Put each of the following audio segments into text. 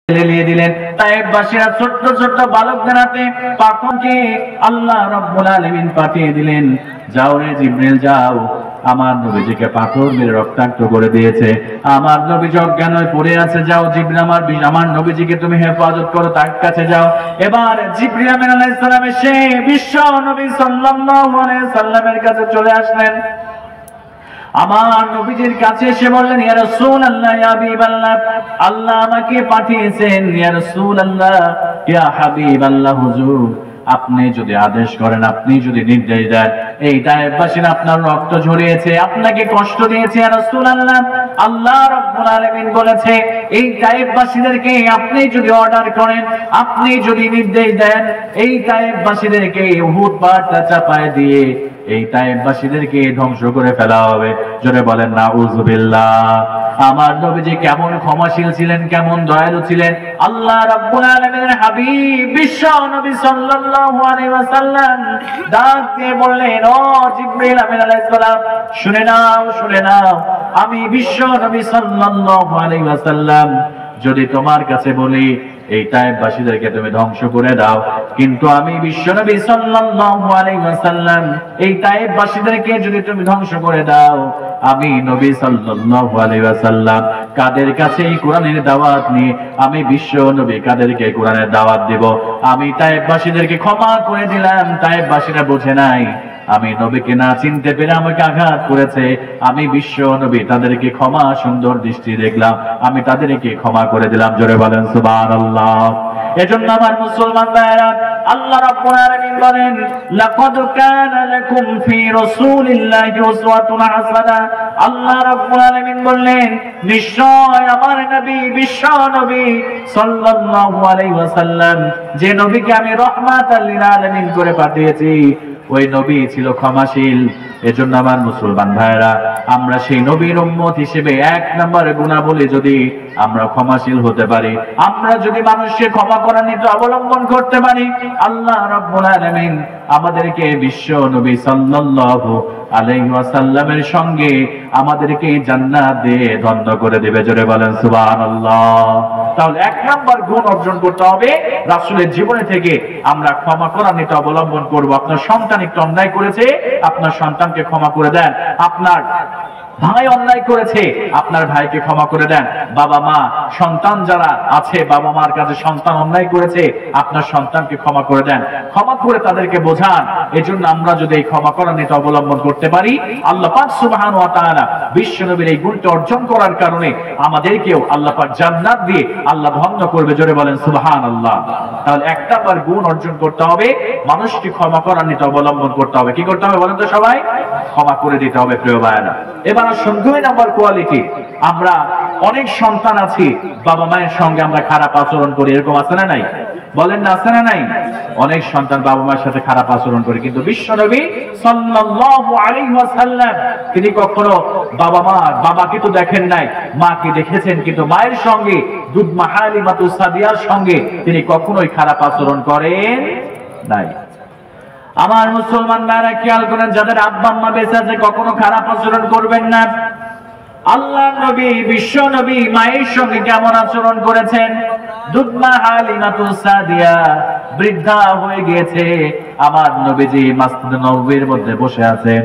লেলিয়ে দিলেন। তায়েফবাসীরা ছোট্ট ছোট্ট বালকদের হাতে পাথরকে আল্লাহ রাব্বুল আলামিন পাঠিয়ে দিলেন, যাও রে জিবরিল যাও, আমার নবীজিকে পাথর মেরে রক্তাক্ত করে দিয়েছে, আমার নবীজি অজ্ঞান হয়ে পড়ে আছে, যাও জিবরিল আমার নবীজিকে তুমি হেফাজত করো, তার কাছে যাও। এবার জিবরিল আমিন আলাইহিস সালাম এসে বিশ্ব নবী সাল্লাল্লাহু আলাইহি সাল্লামের কাছে চলে আসলেন। আমার নবীজির কাছে এসে বললেন, ইয়া রাসূলুল্লাহ, ইয়া হাবিবাল্লাহ, আল্লাহ আমাকে পাঠিয়েছেন। ইয়া রাসূলুল্লাহ, ইয়া হাবিবাল্লাহ, হুজুর আপনি যদি আদেশ করেন, আপনি যদি নির্দেশ দেন, এই তায়েফবাসীরা আপনার রক্ত ঝরিয়েছে, আপনাকে কষ্ট দিয়েছে। ইয়া রাসূলুল্লাহ, আল্লাহ রাব্বুল আলামিন বলেছে এই তায়েফবাসীদেরকে আপনি যদি অর্ডার করেন, আপনি যদি নির্দেশ দেন, এই তায়েফবাসীদেরকে উহুদ পাহাড়টা চাপায় দিয়ে এই তায়েফবাসীদেরকে ধ্বংস করে ফেলা হবে। জোরে বলেন নাউযুবিল্লাহ। আমার নবীজি কেমন ক্ষমাশীল ছিলেন, কেমন দয়ালু ছিলেন। আল্লাহ রাব্বুল আলামিনের হাবিব বিশ্ব নবী সাল্লাল্লাহু আলাইহি ওয়াসাল্লাম ডাক দিয়ে বললেন, ও জিবরিল আমিন আলাইহিস সালাম, শুনে নাও, শুনে নাও, আমি বিশ্ব নবী সাল্লাল্লাহু আলাইহি ওয়াসাল্লাম যদি তোমার কাছে বলি এই তায়েফবাসীদেরকে তুমি ধ্বংস করে দাও, কিন্তু আমি বিশ্বনবী সাল্লাল্লাহু আলাইহি ওয়াসাল্লাম এই তায়েফবাসীদেরকে যদি তুমি ধ্বংস করে দাও, আমি নবী সাল্লাল্লাহু আলাইহি ওয়াসাল্লাম কাদের কাছে এই কোরআনের দাওয়াত নিয়ে আমি বিশ্ব নবী কাদেরকে কোরআনের দাওয়াত দেব। আমি তায়েফবাসীদেরকে ক্ষমা করে দিলাম, তায়েফবাসীরা বোঝে নাই, আমি নবীকে না চিনতে পেরে আমাকে আঘাত করেছে, আমি বিশ্ব নবী তাদেরকে ক্ষমা সুন্দর দৃষ্টি দেখলাম, আমি তাদেরকে ক্ষমা করে দিলাম। জোরে বলেন সুবহানাল্লাহ। এজন্য আমার মুসলমান ভাইরা, আল্লাহ রাব্বুল আলামিন বলেন, লাকাদ কানা লাকুম ফি রাসূলিল্লাহি উসওয়াতুন হাসানাহ। আল্লাহ রাব্বুল আলামিন বললেন, নিশ্চয় আমার নবী বিশ্ব নবী সাল্লাল্লাহু আলাইহি ওয়াসাল্লাম, যে নবীকে আমি রাহমাতাল লিল আলামিন করে পাঠিয়েছি, ওই নবী ছিল ক্ষমাশীল। এজন্য আমার মুসলমান ভাইরা, আমরা সেই নবীর উম্মত হিসেবে এক নম্বরে গুণাবলী যদি আমরা ক্ষমাশীল হতে পারি, আমরা যদি মানুষকে ক্ষমা করার নীতি অবলম্বন করতে পারি, আল্লাহ রাব্বুল আলামিন আমাদেরকে বিশ্ব নবী সাল্লাল্লাহু আলাইহি ওয়াসাল্লামের সঙ্গে আমাদেরকে জান্নাত দিয়ে ধন্য করে দেবে। জোরে বলেন সুবহানাল্লাহ। তাহলে এক নাম্বার গুণ অর্জন করতে হবে, রাসূলের জীবনে থেকে আমরা ক্ষমা করার নীতি অবলম্বন করব। আপনার সন্তান একটু অন্যায় করেছে, আপনার সন্তানকে ক্ষমা করে দেন। আপনার ভাই অন্যায় করেছে, আপনার ভাইকে ক্ষমা করে দেন। বাবা মা সন্তান যারা আছে, বাবা মার কাছে সন্তান অন্যায় করেছে, আপনার সন্তানকে ক্ষমা করে দেন, ক্ষমা করে তাদেরকে বোঝান। এজন্য আমরা যদি এই ক্ষমা করার নীতি অবলম্বন করতে পারি, আল্লাহ পাক সুবহানাহু ওয়া তাআলা বিশ্বনবীর এই গুণটা অর্জন করার কারণে আমাদেরকেও আল্লাহ পাক জান্নাত দিয়ে আল্লাহ ধন্য করবে। জোরে বলেন সুবহানাল্লাহ। তাহলে একটা বার গুণ অর্জন করতে হবে, মানুষকে ক্ষমা করার নীতি অবলম্বন করতে হবে। কি করতে হবে বলেন তো সবাই? ক্ষমা করে দিতে হবে প্রিয় ভাইরা। এবার আসুন 2 নম্বর কোয়ালিটি, আমরা অনেক সন্তান আছি, বাবা মায়ের সঙ্গে আমরা খারাপ আচরণ করি, এরকম আছে না নাই? বলেন না, আছে না নাই? অনেক সন্তান বাবা মায়ের সাথে খারাপ আচরণ করে, কিন্তু বিশ্বনবী সাল্লাল্লাহু আলাইহি ওয়াসাল্লাম তিনি কখনো বাবাকে তো দেখেন নাই, মাকে দেখেছেন, কিন্তু মায়ের সঙ্গে দুধমা হালিমাতুস সাদিয়ার সঙ্গে তিনি কখনোই খারাপ আচরণ করেন নাই। আমার মুসলমান ভাইরা খেয়াল করেন, যাদের আব্বা আম্মা বেঁচে আছে কখনো খারাপ আচরণ করবেন না। আল্লাহ নবী বিশ্ব নবী মায়ের সঙ্গে কেমন আচরণ করেছেন? দুধমা হালিমাতুস সাদিয়া বৃদ্ধা হয়ে গিয়েছে, আমার নবীজি মসজিদে নববীর মধ্যে বসে আছেন,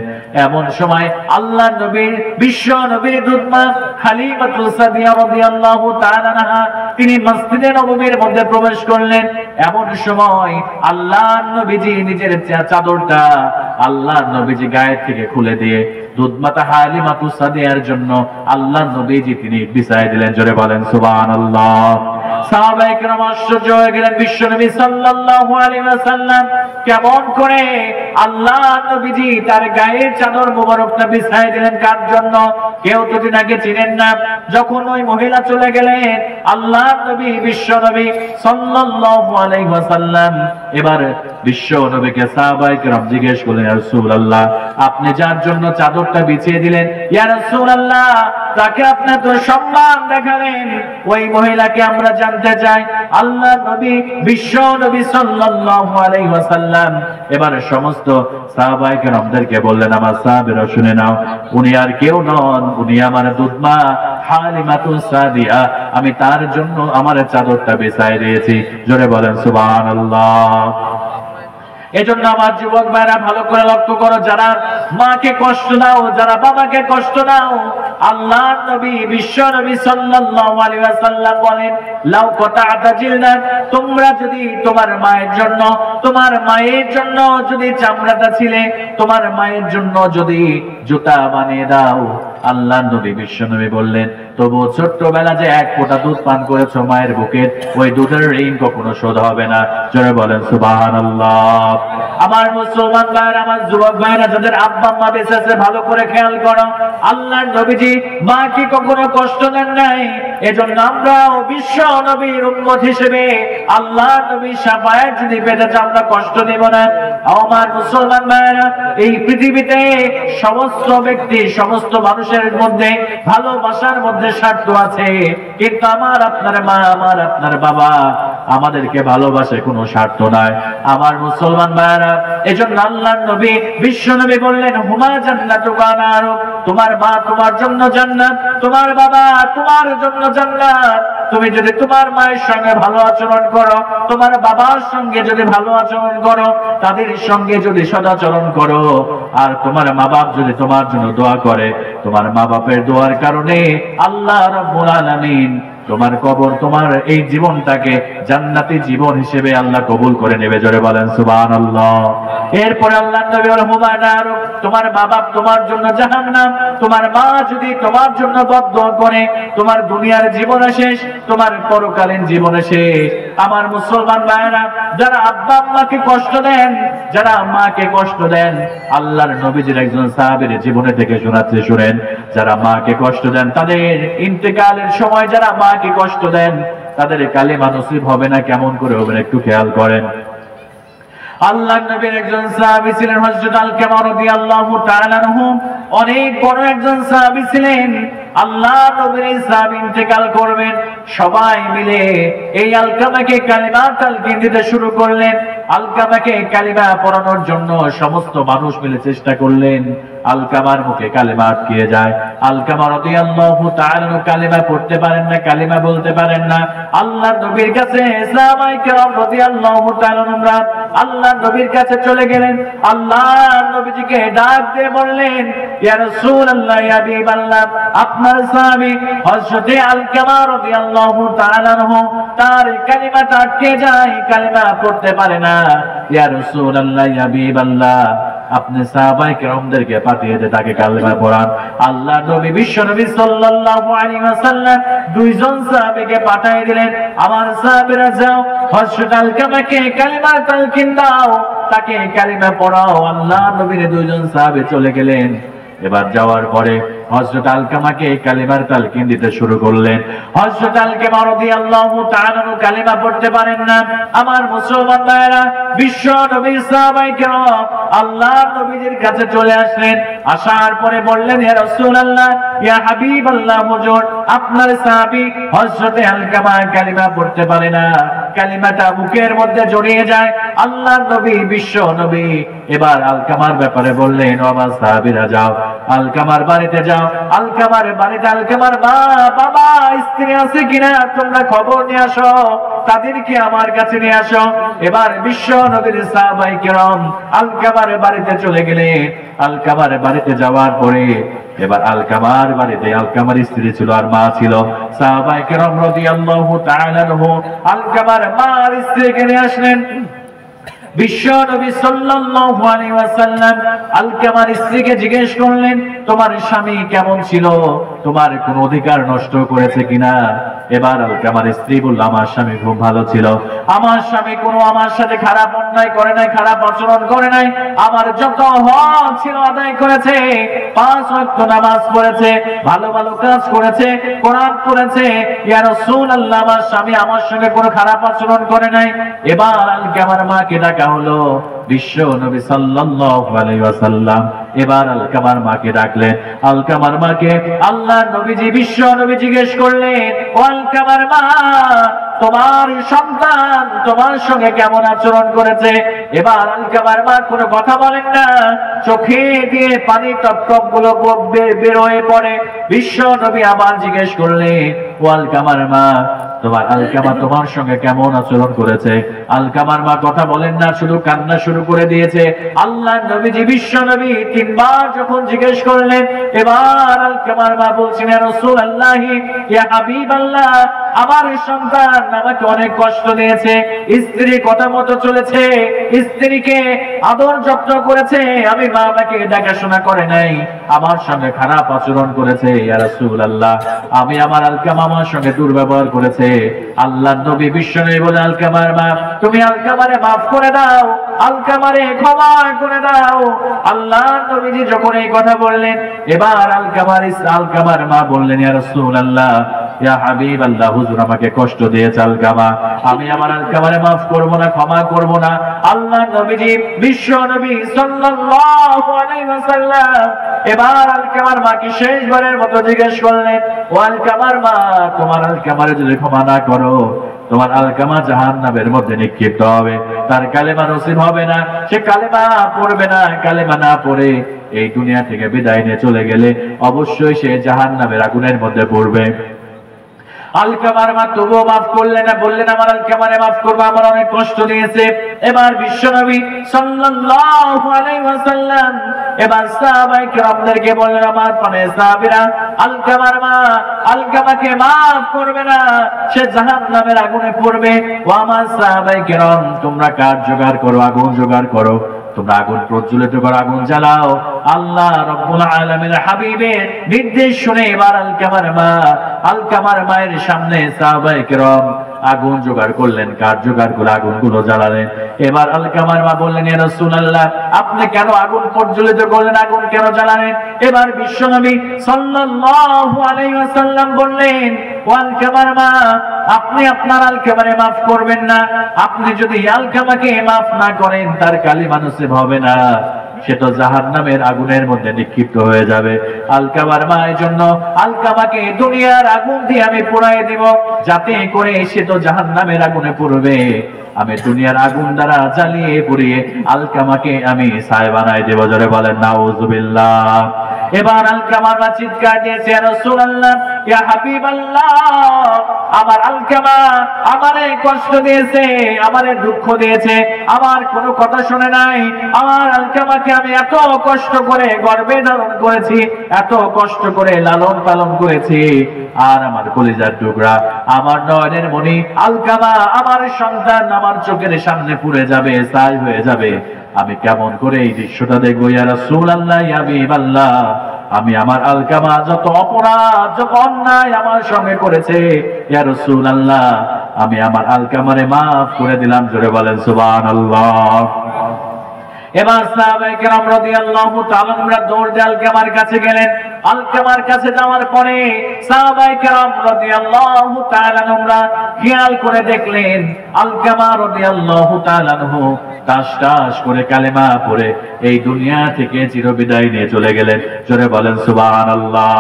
এমন সময় আল্লাহ নবীর বিশ্ব নবীর দুধমা হালিমাতুস সাদিয়া রাদিয়াল্লাহু তাআলা আনহা তিনি মসজিদে নববীর মধ্যে প্রবেশ করলেন। এমন সময় আল্লাহ নবীজি নিজের চাদরটা আল্লাহ নবীজি গায়ের থেকে খুলে দিয়ে দুধমাতা হালিমাতুস সাদিয়ার জন্য আল্লাহ নবীজি তিনি বিছায় দিলেন। জোরে বলেন সুবহানাল্লাহ। সাহাবায়ে কেরাম আশ্চর্য হয়ে গেলেন, বিশ্বনবী সাল্লাল্লাহু আলাইহি ওয়াসাল্লাম কেমন করে আল্লাহ নবীজি তার গায়ের চাদর মোবারকটা বিছায় দিলেন, কার জন্য? কেউ তো তিনাকে চিনেন না। যখন ওই মহিলা চলে গেলেন, আল্লাহ নবী বিশ্বনবী সাল্লাল্লাহু আলাইহি ওয়াসাল্লাম এবার বিশ্বনবীকে সাহাবায়ে কেরাম জিজ্ঞেস করলেন, ইয়া রাসূলুল্লাহ, আপনি যার জন্য চাদরটা বিছিয়ে দিলেন, ইয়া রাসূলুল্লাহ, তাকে আপনি তো সম্মান দেখালেন, ওই মহিলাকে আমরা জানতে চাই। আল্লাহ নবী বিশ্ব নবী সাল্লাল্লাহু আলাইহি ওয়াসাল্লাম এবার সমস্ত সমস্ত সাহাবায়ে কেরামদেরকে বললেন, আমার সাহাবীরা শুনে নাও, উনি আর কেউ নন, উনি আমার দুধমা হালিমাতুস সাদিয়া। আমি তার জন্য আমার চাদরটা বিছাই দিয়েছি। জোরে বলেন সুবহানাল্লাহ। এজন্য আমার যুবক ভাইরা ভালো করে লক্ষ্য করো, যারা মাকে কষ্ট দাও, যারা বাবাকে কষ্ট দাও, আল্লাহর নবী বিশ্ব নবী সাল্লাল্লাহু আলাইহি ওয়াসাল্লাম বলেন, লাউ কাতা'তা জিলদাক, তোমরা যদি তোমার মায়ের জন্য যদি চামড়াটা ছিলে, তোমার মায়ের জন্য যদি জুতা বানিয়ে দাও, আল্লাহর নবী বিশ্ব নবী বললেন, তবু ছোট্টবেলা যে এক ফোঁটা দুধ পান করেছো মায়ের বুকের, ওই দুধের ঋণ কখনো শোধ হবে না। জোরে বলেন সুবহানাল্লাহ। আমার মুসলমান ভাইরা, আমার যুবক ভাইরা, যাদের আব্বা আম্মা বেঁচে আছে, ভালো করে খেয়াল করো, আল্লাহর নবীজি মাকে কখনো কষ্ট দেন নাই। এজন্য আমরাও বিশ্ব নবীর উম্মত হিসেবে আল্লাহর নবীর শাফায়াত যদি পেতে চাই, আমরা কষ্ট দেব না। আমার মুসলমান ভাইরা, এই পৃথিবীতে সমস্ত ব্যক্তি, সমস্ত মানুষের মধ্যে ভালোবাসার মধ্যে স্বার্থ আছে, কিন্তু আমার আপনার মা, আমার আপনার বাবা আমাদেরকে ভালোবাসে, কোনো স্বার্থ নাই। আমার মুসলমান ভাইরা, এজন্য আল্লাহর নবী বিশ্ব নবী বললেন, হুমা জান্নাতু ওয়া নারু, তোমার মা তোমার জন্য জান্নাত, তোমার বাবা তোমার জন্য জান্নাত। তুমি যদি তোমার মায়ের সঙ্গে ভালো আচরণ করো, তোমার বাবার সঙ্গে যদি ভালো আচরণ করো, তাদের সঙ্গে যদি সদাচরণ করো, আর তোমার মা বাপ যদি তোমার জন্য দোয়া করে, তোমার মা বাপের দোয়ার কারণে আল্লাহ রাব্বুল আলামিন তোমার কবর, তোমার এই জীবনটাকে জান্নাতি জীবন হিসেবে আল্লাহ কবুল করে নেবে। জোরে বলেন সুবহানাল্লাহ। এরপরে আল্লাহ নবী বলেন, হুমা নারু, তোমার মা বাপ তোমার জন্য জাহান্নাম। তোমার মা যদি তোমার জন্য বদদোয়া করে, তোমার দুনিয়ার জীবন শেষ, তোমার পরকালীন জীবন শেষ। আমার মুসলমান ভাইরা, যারা আব্বা আম্মাকে কষ্ট দেন, যারা মাকে কষ্ট দেন, আল্লাহর নবীজির একজন সাহাবীর জীবনে থেকে শোনাচ্ছে, শুনেন। যারা মাকে কষ্ট দেন, তাদের ইন্তেকালের সময় যারা মাকে কষ্ট দেন, তাদের কালিমা নসিব হবে না। কেমন করে হবে একটু খেয়াল করেন। আল্লাহর নবীর একজন সাহাবী ছিলেন হযরত আলকামা রাদিয়াল্লাহু তাআলা আনহু, অনেক বড় একজন সাহাবী ছিলেন। আল্লাহর নবীর এই সাহাবী ইন্তেকাল করবেন, সবাই মিলে এই আলকামাকে কালিমা তালকিন দিতে শুরু করলেন। আলকামাকে কালিমা পড়ানোর জন্য সমস্ত মানুষ মিলে চেষ্টা করলেন। আলকামার মুখে কালিমা আটকে যায়। আলকামা রাদিয়াল্লাহু তাআলা কালিমা পড়তে পারেন না, কালিমা বলতে পারেন না। আল্লাহর নবীর কাছে সাহাবায়ে কেরাম রাদিয়াল্লাহু তাআলা আল্লাহর নবীর কাছে চলে গেলেন। আল্লাহর নবীজিকে ডাক দিয়ে বললেন, ইয়া রাসূলুল্লাহ, ইয়া হাবিবাল্লাহ, আপনার সাহাবী হযরত আলকামা রাদিয়াল্লাহু তাআলা তার কালিমাটা আটকে যায়, কালিমা পড়তে পারে না। ইয়া রাসূলুল্লাহ, ইয়া হাবিবাল্লাহ, আপনি সাহাবায়ে কেরামদেরকে পাঠিয়ে দিয়ে তাকে কালিমা পড়ান। আল্লাহ নবী বিশ্ব নবী সাল্লাল্লাহু আলাইহি ওয়াসাল্লাম দুইজন সাহাবীকে পাঠিয়ে দিলেন, আমার সাহাবীরা যাও, হযরত আলকামাকে কালিমা তালকিন দাও, তাকে কালিমা পড়াও। আল্লাহ নবীর দুইজন সাহাবী চলে গেলেন। এবার যাওয়ার পরে হযরত আলকামাকে কালিমার তালকিন দিতে শুরু করলেন। হযরত আলকামা রাদিয়াল্লাহু তাআলা কালিমা পড়তে পারেন না। আমার মুসলমান ভাইরা, বিশ্ব নবীর সাহাবায়ে কেরাম আল্লাহর নবীর কাছে চলে আসলেন। আসার পরে বললেন, ইয়া রাসূলুল্লাহ, ইয়া হাবিবাল্লাহ, হুজুর, আপনার সাহাবী হযরত আলকামা কালিমা পড়তে পারে না, কালিমাটা বুকের মধ্যে জড়িয়ে যায়। আল্লাহর নবী বিশ্ব নবী এবার আলকামার ব্যাপারে বললেন, ও আমার সাহাবীরা যাও, আলকামার বাড়িতে যাও। আলকামার বাড়িতে আলকামার মা, বাবা, স্ত্রী আছে কিনা তোমরা খবর নিয়ে আসো, তাদেরকে আমার কাছে নিয়ে আসো। এবার বিশ্ব নবীর সাহাবায়ে কেরাম আলকামার বাড়িতে চলে গেলেন। আলকামার বাড়িতে যাওয়ার পরে এবার আলকামার বাড়িতে আলকামার স্ত্রী ছিল আর মা ছিল। সাহাবায়ে কেরাম রাদিয়াল্লাহু তাআলা আনহু আলকামার মার স্ত্রীকে নিয়ে আসলেন। বিশ্ব নবী সাল্লাল্লাহু আলাইহি ওয়াসাল্লাম আলকামার স্ত্রীকে জিজ্ঞেস করলেন, তোমার স্বামী কেমন ছিল, তোমার কোন অধিকার নষ্ট করেছে কিনা? এবার আলকামার স্ত্রী বলল, আমার স্বামী খুব ভালো ছিল, আমার স্বামী কোনো আমার সাথে খারাপ অন্যায় করে নাই, খারাপ আচরণ করে নাই, আমার যত হক ছিল আদায় করেছে, 5 ওয়াক্ত নামাজ পড়েছে, ভালো ভালো কাজ করেছে, কোরআন পড়েছে। ইয়া রাসূলুল্লাহ, আমার স্বামী আমার সঙ্গে কোনো খারাপ আচরণ করে নাই। এবার আলকামার মাকে ডাকা হলো। বিশ্ব নবী সাল্লাল্লাহু আলাইহি ওয়াসাল্লাম এবার আলকামার মাকে ডাকলেন। আলকামার মাকে আল্লাহর নবীজি বিশ্ব নবী জিজ্ঞেস করলেন, ও আলকামার মা, তোমার সন্তান তোমার সঙ্গে কেমন আচরণ করেছে? এবার আলকামার মা কোনো কথা বলেন না, চোখে দিয়ে পানি টপটপ গুলো বের হয়ে পড়ে। বিশ্ব নবী আবার জিজ্ঞেস করলেন, ও আলকামার মা, তোমার আলকামা তোমার সঙ্গে কেমন আচরণ করেছে? আলকামার মা কথা বলেন না, শুধু কান্না শুরু করে দিয়েছে। আল্লাহ নবীজি বিশ্ব নবী তিনবার যখন জিজ্ঞেস করলেন, এবার আলকামার মা বলছেন, ইয়া রাসূলুল্লাহ, ইয়া হাবিবাল্লাহ, আমার সন্তান আমাকে অনেক কষ্ট দিয়েছে, স্ত্রী কথা মতো চলেছে, স্ত্রীকে আদর যত্ন করেছে, আমি মা আমাকে দেখাশোনা করে নাই, আমার সঙ্গে খারাপ আচরণ করেছে। ইয়া রাসূলুল্লাহ, আমি আমার আলকামা আমার সঙ্গে দুর্ব্যবহার করেছে। আল্লাহ নবী বিশ্ব নবী বলে, আলকামার মা, তুমি আলকামারে মাফ করে দাও, আলকামারে ক্ষমা করে দাও। আল্লাহ নবীজি যখন এই কথা বললেন, এবার আলকামার মা বললেন, ইয়া রাসূলুল্লাহ, ইয়া হাবিবাল্লাহ, হুজুর আমাকে কষ্ট দিয়েছে আলকামা, আমি আমার আলকামারে মাফ করব না, ক্ষমা করব না। আল্লাহ নবীজি বিশ্ব নবী সাল্লাল্লাহু আলাইহি ওয়াসাল্লাম এবার আলকামার মাকে শেষবারের মতো জিজ্ঞেস করলেন, ও আলকামার মা, তোমার আলকামারে যদি ক্ষমা না করো, তোমার আলকামা জাহান্নামের মধ্যে নিক্ষিপ্ত হবে, তার কালেমা নসিব হবে না, সে কালেমা পড়বে না। কালেমা না পড়ে এই দুনিয়া থেকে বিদায় নিয়ে চলে গেলে অবশ্যই সে জাহান্নামের আগুনের মধ্যে পড়বে। আলকামার মা তবুও মাফ করলেন না, বললেন, আমার আলকামারে মাফ করবো, আমার অনেক কষ্ট দিয়েছে। এবার বিশ্বনবী সাল্লাল্লাহু আলাইহি ওয়াসাল্লাম এবার সাহাবায়ে কেরামদেরকে বললেন, আমার পানে সাহাবীরা, আলকামার মা আলকামাকে মাফ করবে না, সে জাহান্নামের আগুনে পড়বে। ও আমার সাহাবায়ে কেরাম, তোমরা কাঠ জোগাড় করো, আগুন জোগাড় করো, তোমরা আগুন প্রজ্বলিত করো, আগুন জ্বালাও। আল্লাহ রাব্বুল আলামিনের হাবিবের নির্দেশ শুনে এবার আলকামার মায়ের সামনে সাহাবায়ে কেরাম আগুন জোগাড় করলেন, কাঠ জোগাড় করে আগুনগুলো জ্বালালেন। এবার আলকামার মা বললেন, ইয়া রাসূলুল্লাহ, আপনি কেন আগুন প্রজ্বলিত করলেন, আগুন কেন জ্বালালেন? এবার বিশ্বনবী সাল্লাল্লাহু আলাইহি ওয়াসাল্লাম বললেন, ও আলকামার মা, আপনি আপনার আলকামারে মাফ করবেন না, আপনি যদি আলকামাকে মাফ না করেন, তার কালিমা নসিব হবে না, সে তো জাহান্নামের আগুনের মধ্যে নিক্ষিপ্ত হয়ে যাবে। আলকামার মা এই জন্য আলকামাকে দুনিয়ার আগুন দিয়ে আমি পোড়ায় দিব, যাতে করে সে তো জাহান্নামের আগুনে পড়বে, আমি দুনিয়ার আগুন দ্বারা জ্বালিয়ে পুড়িয়ে আলকামাকে আমি ছাই বানাই দেব। জোরে বলেন নাউযুবিল্লাহ। এবার আলকামার মা চিৎকার দিয়েছে, ইয়া রাসূলুল্লাহ, ইয়া হাবিবাল্লাহ, আমার আলকামা আমারে কষ্ট দিয়েছে, আমারে দুঃখ দিয়েছে, আমার কোনো কথা শুনে নাই, আমার আলকামাকে আমি এত কষ্ট করে গর্ভে ধারণ করেছি, এত কষ্ট করে লালন পালন করেছি, আর আমার কলিজার টুকরা, আমার নয়নের মণি আলকামা, আমার সন্তান আমার চোখের সামনে পুড়ে যাবে, ছাই হয়ে যাবে, আমি কেমন করে এই দৃশ্যটা দেখবো? ইয়া রাসূলুল্লাহ, ইয়া হাবিবাল্লাহ, আমি আমার আলকামা যত অপরাধ, যত অন্যায় আমার সঙ্গে করেছে, ইয়া রাসূলুল্লাহ, আমি আমার আলকামারে মাফ করে দিলাম। জোরে বলেন সুবহানাল্লাহ। এবার সাহাবায়ে কেরাম রাদিয়াল্লাহু তাআলা আনহুরা দৌড় দিয়ে আলকামার কাছে গেলেন। আলকামার কাছে যাওয়ার পরে সাহাবায়ে কেরাম রাদিয়াল্লাহু তাআলা আনহুরা খেয়াল করে দেখলেন, আলকামা রাদিয়াল্লাহু তাআলা আনহু টাস টাস করে কালেমা পড়ে এই দুনিয়া থেকে চিরবিদায় নিয়ে চলে গেলেন। জোরে বলেন সুবহানাল্লাহ।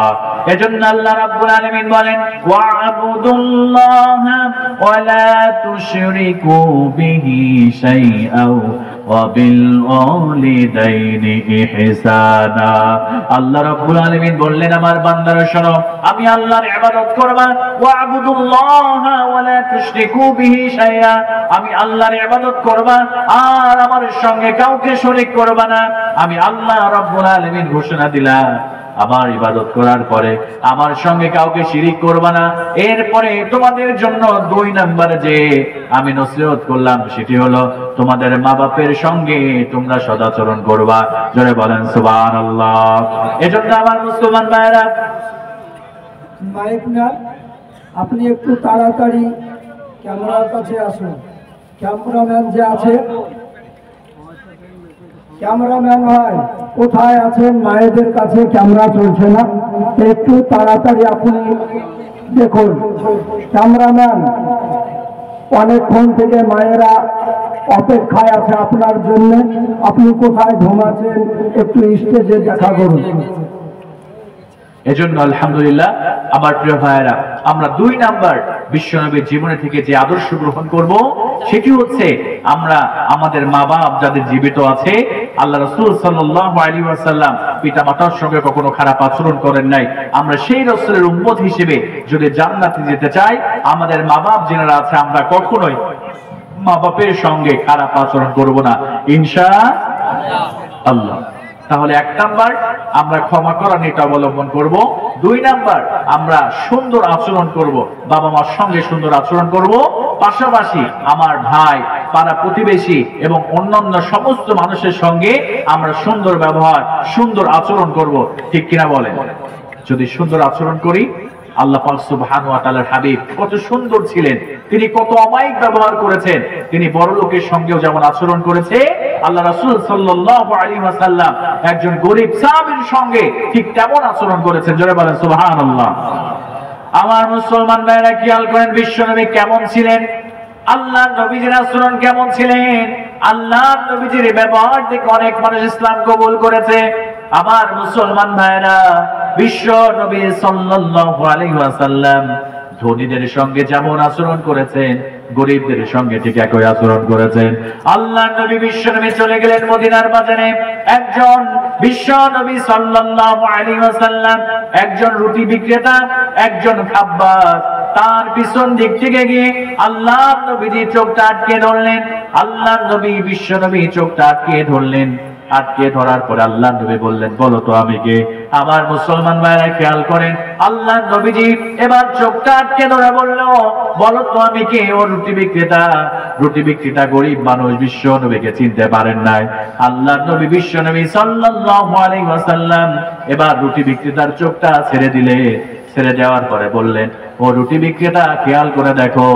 এজন্য আল্লাহ রাব্বুল আলামিন বলেন, ওয়া'বুদুল্লাহা ওয়া লা তুশরিকু বিহি শাইআও ওয়া বিল ওয়ালিদাইনি ইহসানা। আল্লাহ রাব্বুল আলামিন বললেন, আমার বান্দারা শোনো, আমি আল্লাহর ইবাদত করবা, ওয়া'বুদুল্লাহা ওয়া লা তুশরিকু বিহি শাইআ, আমি আল্লাহর ইবাদত করবা আর আমার সঙ্গে কাউকে শরীক করবা না। আমি আল্লাহ রাব্বুল আলামিন ঘোষণা দিলাম, আমার ইবাদত করার পরে আমার সঙ্গে কাউকে শিরিক করবা না। এরপরে তোমাদের জন্য 2 নম্বরে যে আমি নসিহত করলাম, সেটি হলো তোমাদের মা বাপের সঙ্গে তোমরা সদাচরণ করবা। জোরে বলেন সুবহানাল্লাহ। এজন্য আমার মুসলমান ভাইরা, মাইক না, আপনি একটু তাড়াতাড়ি ক্যামেরার কাছে আসুন। ক্যামেরাম্যান যে আছে, ক্যামেরাম্যান ভাই কোথায় আছেন? মায়েদের কাছে ক্যামেরা চলছে না, একটু তাড়াতাড়ি আপনি দেখুন। ক্যামেরাম্যান, অনেকক্ষণ থেকে মায়েরা অপেক্ষায় আছে আপনার জন্য। আপনি কোথায় ঘুমাচ্ছেন একটু স্টেজে দেখা করুন। এজন্য আলহামদুলিল্লাহ আমার প্রিয় ভাইয়েরা, আমরা 2 নাম্বার বিশ্বনবীর জীবনে থেকে যে আদর্শ গ্রহণ করব সেটি হচ্ছে আমরা আমাদের মা বাপ যাদের জীবিত আছে, আল্লাহ রাসূল সাল্লাল্লাহু আলাইহি ওয়াসাল্লাম পিতা মাতার সঙ্গে কখনো খারাপ আচরণ করেন নাই। আমরা সেই রাসূলের উম্মত হিসেবে যদি জান্নাতে যেতে চাই, আমাদের মা বাপ যারা আছে আমরা কখনোই মা বাপের সঙ্গে খারাপ আচরণ করব না ইনশাআল্লাহ। তাহলে 1 নাম্বার আমরা ক্ষমা করার নীতি অবলম্বন করব। 2 নাম্বার আমরা সুন্দর আচরণ করব, বাবা মার সঙ্গে সুন্দর আচরণ করব, পাশাপাশি আমার ভাই, পাড়া প্রতিবেশী এবং অন্যান্য সমস্ত মানুষের সঙ্গে আমরা সুন্দর ব্যবহার, সুন্দর আচরণ করব। ঠিক কিনা বলেন? যদি সুন্দর আচরণ করি, আল্লাহ পাক সুবহানাহু ওয়া তাআলার হাবিব কত সুন্দর ছিলেন, তিনি কত অমায়িক ব্যবহার করেছেন। তিনি বড় লোকের সঙ্গেও যেমন আচরণ করেছে, আল্লাহ রাসূল সাল্লাল্লাহু আলাইহি ওয়াসাল্লাম একজন গরীব সাহাবীর সঙ্গে ঠিক তেমন আচরণ করেছেন। জোরে বলেন সুবহানাল্লাহ। আমার মুসলমান ভাইরা খেয়াল করেন বিশ্বনবী কেমন ছিলেন, আল্লাহর নবীজির আচরণ কেমন ছিলেন। আল্লাহর নবীজির ব্যবহার দেখে অনেক মানুষ ইসলাম কবুল করেছে। আমার মুসলমান ভাইরা, বিশ্ব নবী সাল্লাল্লাহু আলাইহি ওয়াসাল্লাম ধনীদের সঙ্গে যেমন আচরণ করেছেন, গরিবদের সঙ্গে ঠিক একই আচরণ করেছেন। আল্লাহর নবী বিশ্ব নবী চলে গেলেন মদিনার বাজারে। একজন বিশ্ব নবী সাল্লাল্লাহু আলাইহি ওয়াসাল্লাম একজন রুটি বিক্রেতা, একজন খাব্বাস, তার পিছন দিক থেকে গিয়ে আল্লাহর নবীজি চোখটা আটকে ধরলেন। আল্লাহর নবী বিশ্ব নবী চোখটা আটকে ধরলেন। আটকে ধরার পরে আল্লাহর নবী বললেন, বলো তো আমি কে? আমার মুসলমান ভাইরা খেয়াল করেন, আল্লাহর নবীজি এবার চোখটা আটকে ধরে বলল, বলো তো আমি কে? ও রুটি বিক্রেতা। রুটি বিক্রেতা গরিব মানুষ, বিশ্ব নবীকে চিনতে পারেন নাই। আল্লাহর নবী বিশ্ব নবী সাল্লাল্লাহু আলাইহি ওয়াসাল্লাম এবার রুটি বিক্রেতার চোখটা ছেড়ে দিলে। ছেড়ে দেওয়ার পরে বললেন, ও রুটি বিক্রেতা, খেয়াল করে দেখো,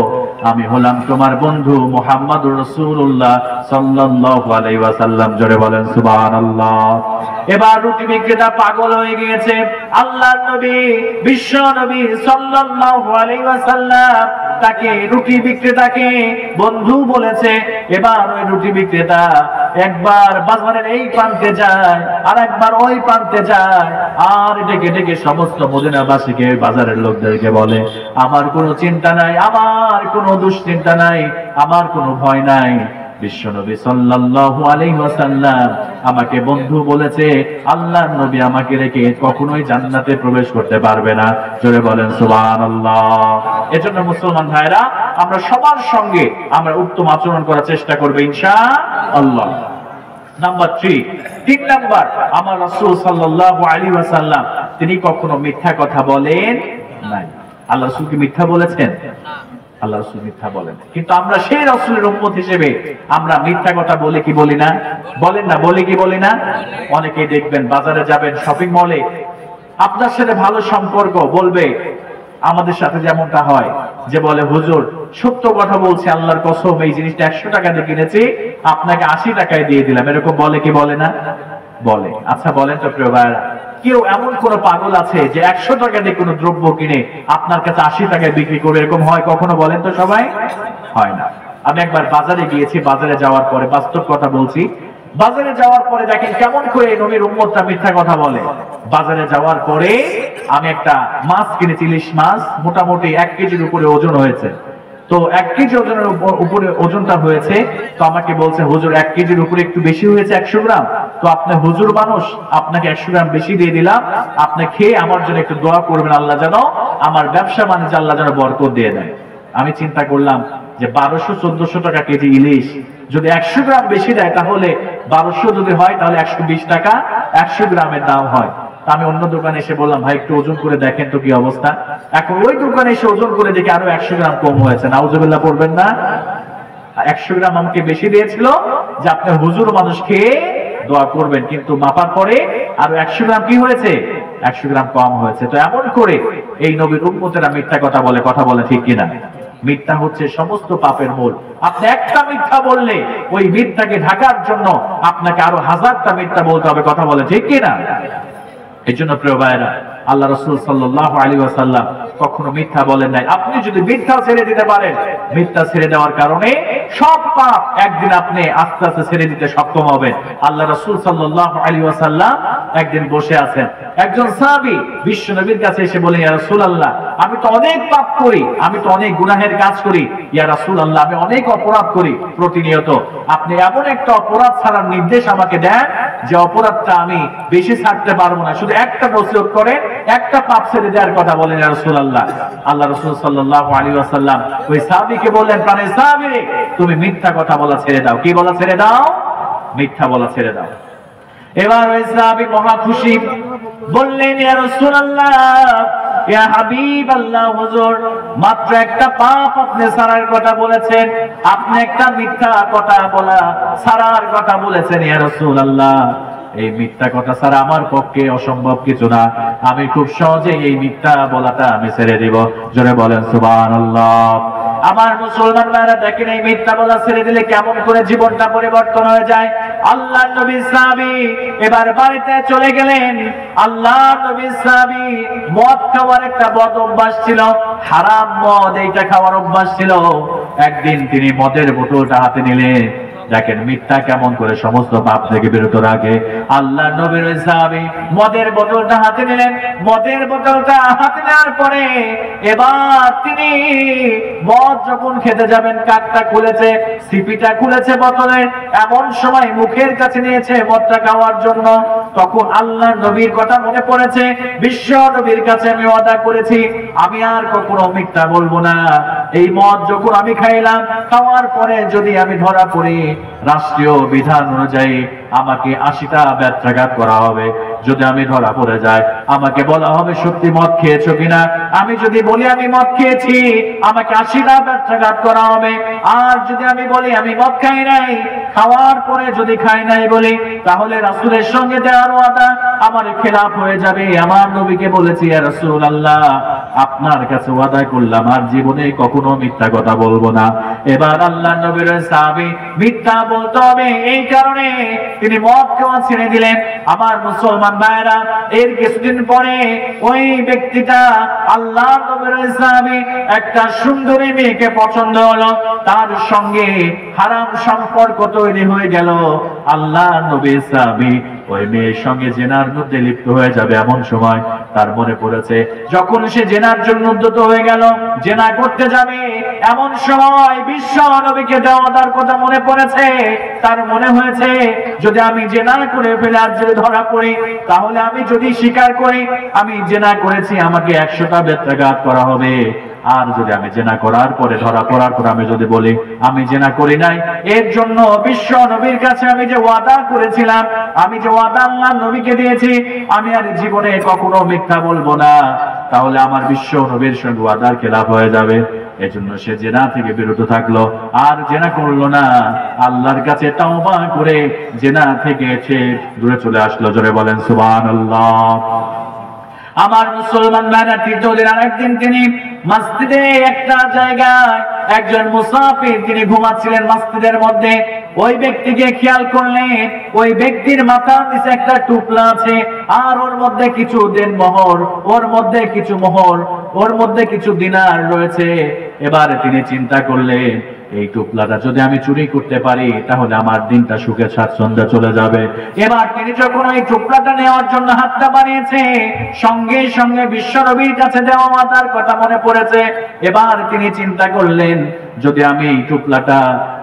আমি হলাম তোমার বন্ধু মুহাম্মদুর রাসূলুল্লাহ সাল্লাল্লাহু আলাইহি ওয়াসাল্লাম। জোরে বলেন সুবহানাল্লাহ। এবার রুটি বিক্রেতা পাগল হয়ে গিয়েছে। আল্লাহর নবী বিশ্ব নবী সাল্লাল্লাহু আলাইহি ওয়াসাল্লাম তাকে, রুটি বিক্রেতাকে বন্ধু বলেছে। এবার ওই রুটি বিক্রেতা একবার বাজারের এই প্রান্তে যায়, আর একবার ওই প্রান্তে যায়, আর ডেকে ডেকে সমস্ত মদিনাবাসীকে, বাজারের লোকদেরকে বলে, আমার কোনো চিন্তা নাই, আমার কোনো দুশ্চিন্তা নাই, আমার কোনো ভয় নাই। বিশ্বনবী সাল্লাল্লাহু আলাইহি ওয়াসাল্লাম আমাকে বন্ধু বলেছে, আল্লাহর নবী আমাকে রেখে কখনোই জান্নাতে প্রবেশ করতে পারবে না। জোরে বলেন সুবহানাল্লাহ। এজন্য মুসলমান ভাইরা, আমরা সবার সঙ্গে আমরা উত্তম আচরণ করার চেষ্টা করব ইনশাআল্লাহ। নাম্বার 3 নাম্বার, আমার রাসূল সাল্লাল্লাহু আলাইহি ওয়াসাল্লাম তিনি কখনো মিথ্যা কথা বলেন নাই। আল্লাহ রাসূল কি মিথ্যা বলেছেন? আল্লাহ রাসূল মিথ্যা বলেন। কিন্তু আমরা সেই রাসূলের উম্মত হিসেবে আমরা মিথ্যা কথা বলি কি বলি না? বলেন না, বলি কি বলি না? অনেকেই দেখবেন বাজারে যাবেন, শপিং মলে, আপনার সাথে ভালো সম্পর্ক, বলবে আমাদের সাথে যেমনটা হয়, যে বলে, হুজুর সত্য কথা বলছি, আল্লাহর কসম এই জিনিসটা 100 টাকা দিয়ে কিনেছি, আপনাকে 80 টাকায় দিয়ে দিলাম। এরকম বলে কি বলে না? বলে। আচ্ছা বলেন তো প্রিয় ভাইরা, কেউ এমন কোন পাগল আছে যে 100 টাকা দিয়ে কোনো দ্রব্য কিনে আপনার কাছে 80 টাকায় বিক্রি করবে? এরকম হয় কখনো? বলেন তো সবাই। হয় না। আমি একবার বাজারে গিয়েছি, বাজারে যাওয়ার পরে, বাস্তব কথা বলছি, বাজারে যাওয়ার পরে দেখেন কেমন করে নবীর উম্মতটা মিথ্যা কথা বলে। বাজারে যাওয়ার পরে আমি একটা মাছ কিনেছি, ইলিশ মাছ, মোটামুটি 1 কেজির উপরে ওজন হয়েছে। তো 1 কেজি ওজনের উপরে ওজনটা হয়েছে, তো আমাকে বলছে, হুজুর 1 কেজির উপরে একটু বেশি হয়েছে 100 গ্রাম, তো আপনি হুজুর মানুষ, আপনাকে 100 গ্রাম বেশি দিয়ে দিলাম, আপনি খেয়ে আমার জন্য একটু দোয়া করবেন, আল্লাহ যেন আমার ব্যবসা বাণিজ্যে আল্লাহ যেন বরকত দিয়ে দেয়। আমি চিন্তা করলাম যে 1200-1400 টাকা কেজি ইলিশ যদি 100 গ্রাম বেশি দেয়, তাহলে 1200 যদি হয় তাহলে 120 টাকা 100 গ্রামের দাম হয়। আমি অন্য দোকানে এসে বললাম, ভাই একটু ওজন করে দেখেন তো কি অবস্থা। এখন ওই দোকানে এসে ওজন করে দেখি আরো 100 গ্রাম কম হয়েছে। নাউজুবিল্লাহ পড়বেন না? 100 গ্রাম আমাকে বেশি দিয়েছিল যে আপনি হুজুর মানুষ খেয়ে দোয়া করবেন, কিন্তু মাপার পরে আরো 100 গ্রাম কি হয়েছে? 100 গ্রাম কম হয়েছে। তো এমন করে এই নবীর উম্মতেরা মিথ্যা কথা বলে, কথা বলে ঠিক কিনা? মিথ্যা হচ্ছে সমস্ত পাপের মূল। আপনি একটা মিথ্যা বললে ওই মিথ্যাকে ঢাকার জন্য আপনাকে আরো 1000টা মিথ্যা বলতে হবে, কথা বলে ঠিক কিনা? এই জন্য প্রিয় ভাইরা, আল্লাহ রাসূল সাল্লাল্লাহু আলাইহি ওয়াসাল্লাম কখনো মিথ্যা বলেন নাই। আপনি যদি মিথ্যা ছেড়ে দিতে পারেন, মিথ্যা ছেড়ে দেওয়ার কারণে সব পাপ একদিন আপনি আস্তে আস্তে ছেড়ে দিতে সক্ষম হবেন। আল্লাহ রাসূল সাল্লাল্লাহু আলাইহি ওয়াসাল্লাম একদিন বসে আছেন, একজন সাহাবী বিশ্ব নবীর কাছে এসে বলেন, ইয়া রাসূলুল্লাহ, আমি তো অনেক পাপ করি, আমি তো অনেক গুনাহের কাজ করি, ইয়া রাসূলুল্লাহ, আমি অনেক অপরাধ করি প্রতিনিয়ত, আপনি এমন একটা অপরাধ ছাড়ার নির্দেশ আমাকে দেন যে অপরাধটা আমি বেশি ছাড়তে পারবো না, শুধু একটা নসিহত করে একটা পাপ ছেড়ে দেওয়ার কথা বলেন ইয়া রাসূলুল্লাহ। আল্লাহ রাসূল সাল্লাল্লাহু আলাইহি ওয়াসাল্লাম ওই সাহাবীকে বললেন, প্রাণের সাহাবী, তুমি মিথ্যা কথা বলা ছেড়ে দাও। কি বলা ছেড়ে দাও? মিথ্যা বলা ছেড়ে দাও। এবার ওই সাহাবী মহা খুশি, বললেন, ইয়া রাসূলুল্লাহ, ইয়া হাবিবাল্লাহ, হুজুর, মাত্র একটা পাপ আপনি ছাড়ার কথা বলেছেন, আপনি একটা মিথ্যা কথা বলা ছাড়ার কথা বলেছেন ইয়া রাসূলুল্লাহ। এই মিথ্যা কথা ছাড়া আমার পক্ষে অসম্ভব কিছু না, আমি খুব সহজেই এই মিথ্যা বলাটা আমি ছেড়ে দিব। জোরে বলেন সুবহানাল্লাহ। আমার মুসলমান ভাইরা দেখেন, এই মিথ্যা বলা ছেড়ে দিলে কেমন করে জীবনটা পরিবর্তন হয়ে যায়। আল্লাহর নবী সাহাবী এবার বাড়িতে চলে গেলেন। আল্লাহর নবী সাহাবী মদ খাওয়ার একটা বদ অভ্যাস ছিল, হারাম মদ এইটা খাওয়ার অভ্যাস ছিল। একদিন তিনি মদের বোতলটা হাতে নিলেন। দেখেন মিথ্যা কেমন করে সমস্ত পাপ থেকে বিরত রাখে। আল্লাহ নবীর সাহাবী মদের বোতলটা হাতে নিলেন। মদের বোতলটা হাতে নেওয়ার পরে এবার তিনি মদ যখন খেতে যাবেন, কাকটা খুলেছে, সিপিটা খুলেছে বোতলের, এমন সময় মুখের কাছে নিয়েছে মদটা খাওয়ার জন্য। তখন আল্লাহ নবীর কথা মনে পড়েছে, বিশ্ব নবীর কাছে আমি ওয়াদা করেছি আমি আর কখনো মিথ্যা বলবো না। এই মদ যখন আমি খাইলাম, খাওয়ার পরে যদি আমি ধরা পড়ি, রাষ্ট্রীয় বিধান অনুযায়ী আমাকে 80টা ব্যত্রাঘাত করা হবে। যদি আমি ধরা পড়ে যাই, আমাকে বলা হবে সত্যি মদ খেয়েছো কিনা। আমি যদি বলি আমি মদ খেয়েছি, আমাকে 80টা ব্যত্রাঘাত করা হবে। আর যদি আমি বলি আমি মদ খাই নাই, খাওয়ার পরে যদি খাই নাই বলি, তাহলে রাসূলের সঙ্গে দেওয়ার ওয়াদা আমার খেলাফ হয়ে যাবে। আমার নবীকে বলেছি, ইয়া রাসূলুল্লাহ, আপনার কাছে ওয়াদা করলাম আর জীবনে কখনো মিথ্যা কথা বলবো না। এবার আল্লাহ নবীর সাহাবী মিথ্যা বলতে হবে এই কারণে তিনি মদ খাওয়া ছেড়ে দিলেন। আমার মুসলমান ভাইরা, এর কিছুদিন পরে ওই ব্যক্তিটা আল্লাহ নবীর সাহাবী একটা সুন্দরী মেয়েকে পছন্দ হলো, তার সঙ্গে হারাম সম্পর্ক তৈরি হয়ে গেল। আল্লাহ নবীর সাহাবী ওই মেয়ের সঙ্গে জেনার মধ্যে লিপ্ত হয়ে যাবে এমন সময় তার মনে পড়েছে, যখন সে জেনার জন্য উদ্যত হয়ে গেল, জেনা করতে যাবে, এমন সময় বিশ্ব নবীকে দেওয়ার কথা মনে পড়েছে। তার মনে হয়েছে যদি আমি জেনা করে ফেলে আর যদি ধরা পড়ি, তাহলে আমি যদি স্বীকার করি আমি জেনা করেছি, আমাকে 100টা ব্যত্রাঘাত করা হবে। আর যদি আমি জেনা করার পরে ধরা পড়ার পর আমি যদি বলি আমি জেনা করি নাই, এর জন্য বিশ্ব নবীর কাছে আমি যে ওয়াদা করেছিলাম, আমি যে ওয়াদা আল্লাহ নবীকে দিয়েছি, আমি আর জীবনে কখনো মিথ্যা বলবো না, তাহলে আমার বিশ্ব নবীর সঙ্গে ওয়াদার খেলাফ হয়ে যাবে। এজন্য সে জেনা থেকে বিরত থাকলো, আর জেনা করলো না। আল্লাহর কাছে তাওবা করে জেনা থেকে সে দূরে চলে আসলো। জোরে বলেন সুবহানাল্লাহ। আমার মুসলমান ভাইরা, তৃতীয় দিন আরেকদিন তিনি মসজিদে একটা জায়গায় একজন মুসাফির তিনি ঘুমাচ্ছিলেন মসজিদের মধ্যে। ওই ব্যক্তিকে খেয়াল করলেন, ওই ব্যক্তির মাথার নিচে একটা টুপলা আছে, আর ওর মধ্যে কিছু দেনমোহর, ওর মধ্যে কিছু মোহর, ওর মধ্যে কিছু দিনার রয়েছে। এবারে তিনি চিন্তা করলেন, এই টুপলাটা যদি আমি চুরি করতে পারি তাহলে আমার দিনটা সুখে স্বাচ্ছন্দ্যে চলে যাবে। এবার তিনি যখন ওই টুপলাটা নেওয়ার জন্য হাতটা বাড়িয়েছে, সঙ্গে সঙ্গে বিশ্ব নবীর কাছে দেওয়া ওয়াদার কথা মনে পড়েছে। এবার তিনি চিন্তা করলেন, যদি আমি এই টুপলাটা,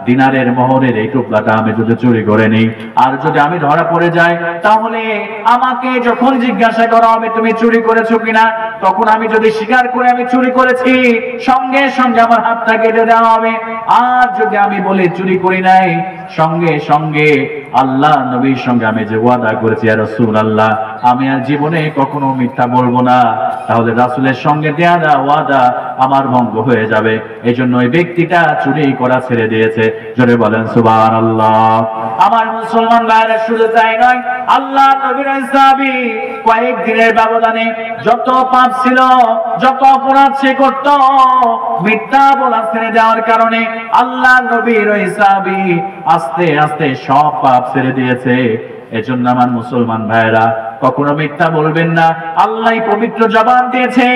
দিনারের মোহরের এই টুপলাটা আমি যদি চুরি করে নিই, আর যদি আমি ধরা পড়ে যাই, তাহলে আমাকে যখন জিজ্ঞাসা করা হবে তুমি চুরি করেছো কিনা, তখন আমি যদি স্বীকার করে আমি চুরি করেছি, সঙ্গে সঙ্গে আমার হাতটা কেটে দেওয়া হবে। আর যদি আমি বলি চুরি করি নাই, সঙ্গে সঙ্গে আল্লাহ নবীর সঙ্গে আমি যে ওয়াদা করেছি, ইয়া রাসূলুল্লাহ, আমি আর জীবনে কখনো মিথ্যা বলবো না, তাহলে রাসূলের সঙ্গে দেওয়া ওয়াদা আমার ভঙ্গ হয়ে যাবে। এজন্য ওই ব্যক্তিটা চুরি করা ছেড়ে দিয়েছে। জোরে বলেন সুবহানাল্লাহ। আমার মুসলমান ভাইরা, শুধু তাই নয়, আল্লাহ নবীর সাহাবী কয়েকদিনের ব্যবধানে যত পাপ ছিল, যত অপরাধ সে করত, মিথ্যা বলা ছেড়ে দেওয়ার কারণে আল্লাহ নবীর সাহাবী আস্তে আস্তে সব পাপ ছেড়ে দিয়েছে। এজন্য আমার মুসলমান ভাইরা, কখনো মিথ্যা বলবেন না। আল্লাহ পবিত্র জবান দিয়েছে,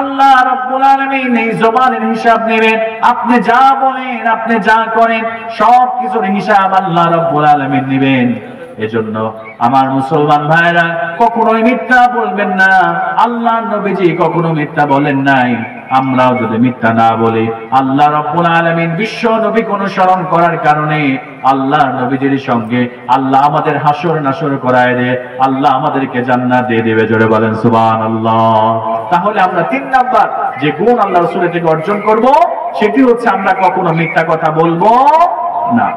আল্লাহ রাব্বুল আলামিন এই জবানের হিসাব নেবেন। আপনি যা বলেন, আপনি যা করেন, সব কিছুর হিসাব আল্লাহ রাব্বুল আলামিন নেবেন। এজন্য আমার মুসলমান ভাইরা কখনোই মিথ্যা বলবেন না। আল্লাহ নবীজি কখনো মিথ্যা বলেন নাই, আমরাও যদি মিথ্যা না বলি, আল্লাহ রাব্বুল আলামিন বিশ্ব নবীকে অনুসরণ করার কারণে আল্লাহ নবীজির সঙ্গে আল্লাহ আমাদের হাসর নাসর করায় দিয়ে আল্লাহ আমাদেরকে জান্নাত দিয়ে দেবে। জোরে বলেন সুবহানাল্লাহ। তাহলে আমরা 3 নাম্বার যে গুণ আল্লাহ রাসূলের থেকে অর্জন করব, সেটি হচ্ছে আমরা কখনো মিথ্যা কথা বলবো না।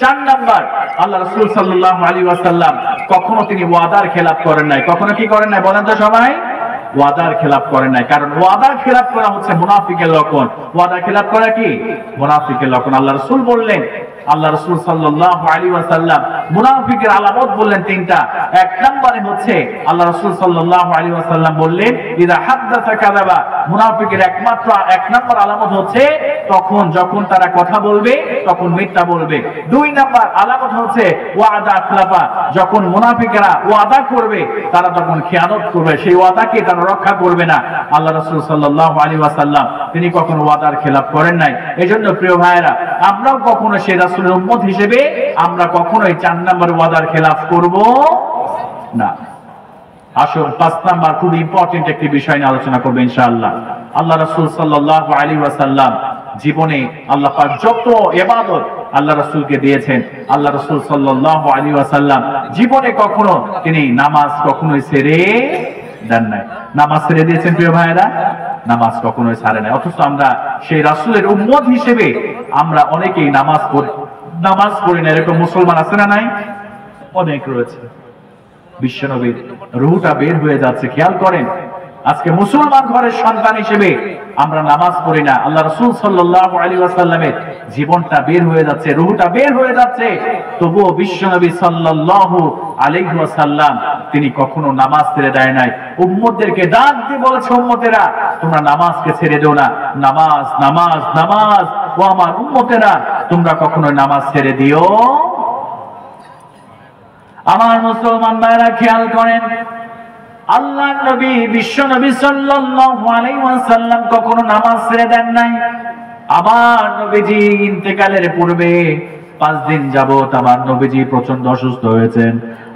4 নাম্বার, আল্লাহ রাসূল সাল্লাল্লাহু আলাইহি ওয়াসাল্লাম কখনো তিনি ওয়াদার খেলাপ করেন নাই। কখনো কি করেন নাই বলেন তো সবাই? ওয়াদার খেলাপ করেন নাই। কারণ ওয়াদার খেলাপ করা হচ্ছে মুনাফিকের লক্ষণ। ওয়াদার খেলাপ করা কি? মুনাফিকের লক্ষণ। আল্লাহ রাসূল বললেন, আল্লাহ রাসূল সাল্লাল্লাহু আলাইহি ওয়াসাল্লাম মুনাফিকের আলামত বললেন 3টা। 1 নম্বরে হচ্ছে আল্লাহ রাসূল সাল্লাল্লাহু আলাইহি ওয়াসাল্লাম বললেন, ইযা হাদাসা কাযাবা। মুনাফিকের একমাত্র 1 নম্বর আলামত হচ্ছে তখন যখন তারা কথা বলবে তখন মিথ্যা বলবে। 2 নম্বর আলামত হচ্ছে ওয়াদা আখলাফা। যখন মুনাফিকরা ওয়াদা করবে তারা তখন খেয়ানত করবে, সেই ওয়াদাকে তারা রক্ষা করবে না। আল্লাহ রাসূল সাল্লাল্লাহু আলাইহি ওয়াসাল্লাম তিনি কখনো ওয়াদার খেলাপ করেন নাই। এজন্য প্রিয় ভাইরা, আমরাও কখনো সেই রাসূলের উম্মত হিসেবে আমরা কখনোই 4 নম্বর ওয়াদার খেলাপ করব না। আসুন 5 নাম্বার খুব ইম্পর্টেন্ট একটি বিষয় নিয়ে আলোচনা করব ইনশাআল্লাহ। আল্লাহ রাসূল সাল্লাল্লাহু আলাইহি ওয়াসাল্লাম জীবনে আল্লাহ পাক যত ইবাদত আল্লাহ রাসূলকে দিয়েছেন, আল্লাহ রাসূল সাল্লাল্লাহু আলাইহি ওয়াসাল্লাম জীবনে কখনো তিনি নামাজ কখনোই ছেড়ে দেন নাই। নামাজ ছেড়ে দিয়েছেন প্রিয় ভাইরা? নামাজ কখনোই ছাড়ে নাই। অথচ আমরা সেই রাসূলের উম্মত হিসেবে আমরা অনেকেই নামাজ পড়ি না। এরকম মুসলমান আছে না নাই? অনেক রয়েছে। বিশ্বনবীর রূহটা বের হয়ে যাচ্ছে, খেয়াল করেন। আজকে মুসলমান ঘরের সন্তান হিসেবে আমরা নামাজ পড়ি না। আল্লাহ রাসূল সাল্লাল্লাহু আলাইহি ওয়াসাল্লামের জীবনটা বের হয়ে যাচ্ছে, রূহটা বের হয়ে যাচ্ছে, তবুও বিশ্বনবী সাল্লাল্লাহু আলাইহি ওয়াসাল্লাম তিনি কখনো নামাজ ছেড়ে দেয় নাই। উম্মতদেরকে ডাক দিয়ে বলেছে, উম্মতেরা তোমরা নামাজকে ছেড়ে দিও না। নামাজ নামাজ নামাজ। ও আমার উম্মতেরা তোমরা কখনো নামাজ ছেড়ে দিও। আমার মুসলমান ভাইরা খেয়াল করেন, আল্লাহর নবী বিশ্ব নবী সাল্লাল্লাহু আলাইহি ওয়াসাল্লাম কখনো নামাজ ছেড়ে দেন নাই। আমার নবীজি ইন্তেকালের পূর্বে 5 দিন যাবত আমার নবীজি প্রচন্ড অসুস্থ হয়েছেন।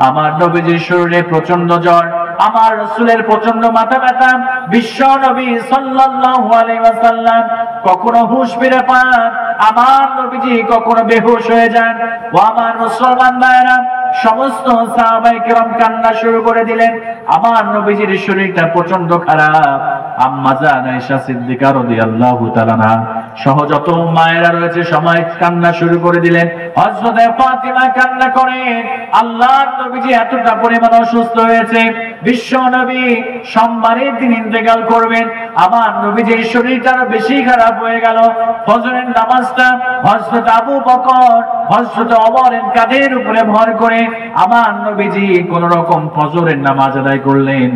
আমার নবীজির শরীরে প্রচন্ড জ্বর, আমার রাসূলের প্রচন্ড মাথা ব্যথা। বিশ্ব নবী সাল্লাল্লাহু আলাইহি ওয়াসাল্লাম কখনো হুঁশ ফিরে পান, আমার নবীজি কখনো বেহুশ হয়ে যান। ও আমার মুসলমান ভাইরা, সমস্ত সাহাবায়ে কেরাম কান্না শুরু করে দিলেন। আমার নবীজির শরীরটা প্রচন্ড খারাপ। আম্মা জান আয়েশা সিদ্দিকা রাদিয়াল্লাহু তাআলা আনহা সহ যত মায়েরা রয়েছে সবাই কান্না শুরু করে দিলেন। হযরত ফাতিমা কান্না করেন, আল্লাহর নবীজি এতটা পরিমাণ অসুস্থ হয়েছে, বিশ্ব নবী সোমবারের দিন ইন্তেকাল করবেন। আমার নবীজির শরীরটা বেশি খারাপ হয়ে গেল। ফজরের নামাজটা হযরত আবু বকর হযরত ওমরের কাঁধের উপরে ভর করে আমার নবীজি কোন রকম ফজরের নামাজ আদায় করলেন।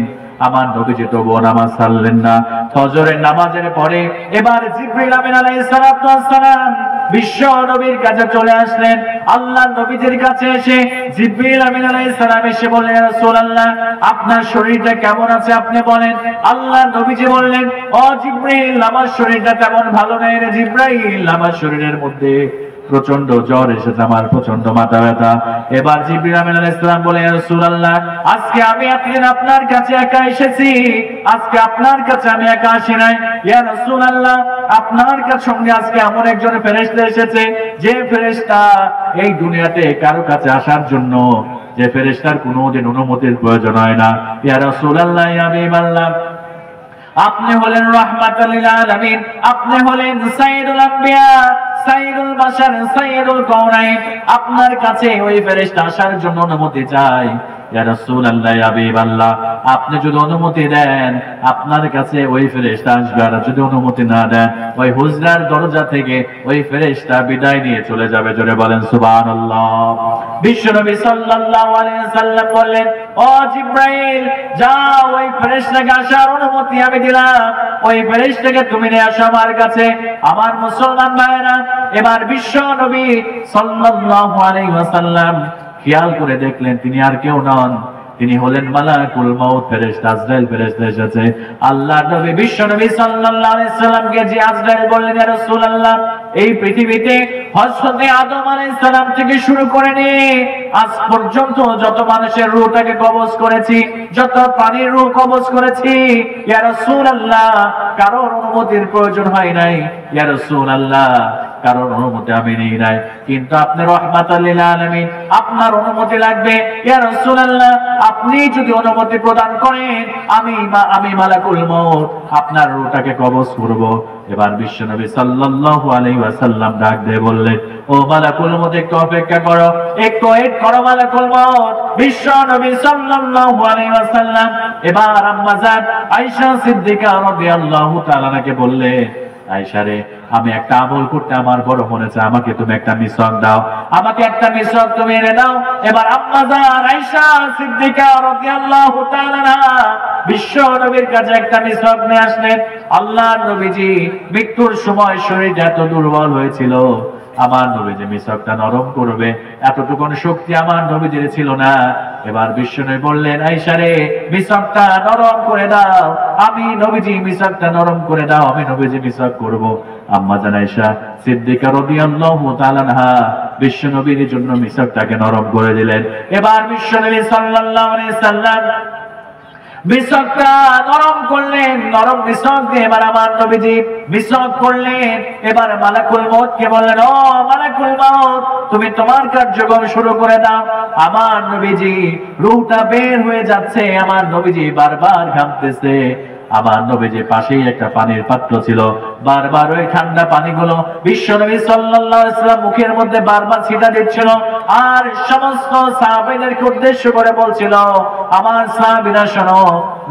আমার নবীজি তবুও নামাজ ছাড়লেন না। ফজরের নামাজের পরে এবার জিবরিল আমিন আলাইহিস সালাতু ওয়াস সালাম বিশ্ব নবীর কাছে চলে আসলেন। আল্লাহর নবীজির কাছে এসে জিবরিল আমিন আলাইহিস সালাম এসে বললেন, ইয়া রাসূলুল্লাহ আপনার শরীরটা কেমন আছে আপনি বলেন। আল্লাহর নবীজি বললেন, ও জিবরিল আমার শরীরটা তেমন ভালো নেই রে জিবরাইল, আমার শরীরের মধ্যে প্রচন্ড জ্বর এসেছে, আমার প্রচন্ড মাথা ব্যথা। এবার জিবরিল আমিন আলাইহিস সালাম বলে, ইয়া রাসূলুল্লাহ আজকে আমি একদিন আপনার কাছে একা এসেছি, আজকে আপনার কাছে আমি একা আসি নাই। ইয়া রাসূলুল্লাহ আপনার কাছে সঙ্গে আজকে এমন একজন ফেরেশতা এসেছে যে ফেরেশতা এই দুনিয়াতে কারো কাছে আসার জন্য যে ফেরেশতার কোনোদিন অনুমতির প্রয়োজন হয় না। ইয়া রাসূলুল্লাহ ইয়া হাবিবাল্লাহ আপনি হলেন রাহমাতুল লিল আলামিন, আপনি হলেন সাইয়্যিদুল আম্বিয়া, সাইয়্যিদুল বাশার, সাইয়্যিদুল কাওনাইন। আপনার কাছে ওই ফেরেশতা আসার জন্য অনুমতি চাই। ইয়া রাসূলুল্লাহ ইয়া হাবিবাল্লাহ আপনি যদি অনুমতি দেন আপনার কাছে ওই ফেরেশতা আসবে, আর যদি অনুমতি না দেন ওই হুজরার দরজা থেকে ওই ফেরেশতা বিদায় নিয়ে চলে যাবে। জোরে বলেন সুবহানাল্লাহ। বিশ্বনবী সাল্লাল্লাহু আলাইহি ওয়াসাল্লাম বললেন, ও জিবরাইল যাও ওই ফেরেশতাকে আসার অনুমতি আমি দিলাম, ওই ফেরেশতাকে তুমি নিয়ে আসো আমার কাছে। আমার মুসলমান ভাইরা, এবার বিশ্বনবী সাল্লাল্লাহু আলাইহি ওয়াসাল্লাম খেয়াল করে দেখলেন তিনি আর কেউ নন, তিনি হলেন মালাকুল মউত ফেরেশতা আজরাইল ফেরেশতা এসেছে। আল্লাহর নবী বিশ্ব নবী সাল্লাল্লাহু আলাইহি সাল্লামকে যে আজরাইল বললেন, ইয়া রাসূলুল্লাহ, এই পৃথিবীতে হযরত আদম আলাইহিস সালাম থেকে শুরু করে নিয়ে আজ পর্যন্ত যত মানুষের রূহটাকে কবজ করেছি, যত প্রাণীর রূহ কবজ করেছি, ইয়া রাসূলুল্লাহ, কারোর অনুমতির প্রয়োজন হয় নাই। ইয়া রাসূলুল্লাহ, কারোর অনুমতি আমি নেই নাই, কিন্তু আপনি রাহমাতাল লিল আলামিন, আপনার অনুমতি লাগবে। ইয়া রাসূলুল্লাহ, আপনি যদি অনুমতি প্রদান করেন আমি মালাকুল মউত আপনার রূহটাকে কবজ করব। এবার বিশ্বনবী সাল্লাল্লাহু আলাইহি ওয়াসাল্লাম ডাক দিয়ে বললেন, ও মালাকুল মউত, একটু অপেক্ষা করো, একটু ওয়েট করো মালাকুল মউত। বিশ্বনবী সাল্লাল্লাহু আলাইহি ওয়াসাল্লাম এবার আম্মা জান আয়েশা সিদ্দিকা রাদিয়াল্লাহু তাআলা নাকে বললেন, আয়েশা রে, আমি একটা আমল করতে আমার বড় মনে চায়, আমাকে তুমি একটা মিসওয়াক দাও, আমাকে একটা মিসওয়াক তুমি এনে দাও। এবার আম্মা জান আয়েশা সিদ্দিকা রাদিয়াল্লাহু তাআলা বিশ্ব নবীর কাছে একটা মিসওয়াক নিয়ে আসলেন। আল্লাহর নবীজি মৃত্যুর সময় শরীরটা এত দুর্বল হয়েছিল, আমার নবীজি মিসওয়াকটা নরম করবে এতটুকু শক্তি আমার নবীজির ছিল না। এবার বিশ্বনবী বললেন, আয়েশা রে, মিসওয়াকটা নরম করে দাও, আমি নবীজি মিসওয়াকটা নরম করে দাও, আমি নবীজি মিসওয়াক করব। আম্মা জান আয়েশা সিদ্দিকা রাদিয়াল্লাহু তাআলা আনহা বিশ্বনবীর জন্য মিসওয়াকটাকে নরম করে দিলেন। এবার বিশ্বনবী সাল্লাল্লাহু আলাইহি সাল্লাম মিসওয়াকটা নরম করলেন, নরম মিসওয়াক দিয়ে এবার আমার নবীজি মিসওয়াক করলেন। এবার মালাকুল মউতকে বললেন, ও মালাকুল মউত, তুমি তোমার কার্যক্রম শুরু করে দাও। আমার নবীজি রূহটা বের হয়ে যাচ্ছে, আমার নবীজি বারবার ঘামতেছে। আমার নবীজির পাশেই একটা পানির পাত্র ছিল, বারবার ওই ঠান্ডা পানিগুলো বিশ্বনবী সাল্লাল্লাহু আলাইহি ওয়াসাল্লাম মুখের মধ্যে বারবার ছিটা দিচ্ছিল, আর সমস্ত সাহাবীদেরকে উদ্দেশ্য করে বলছিল, আমার সাহাবীরা শোনো,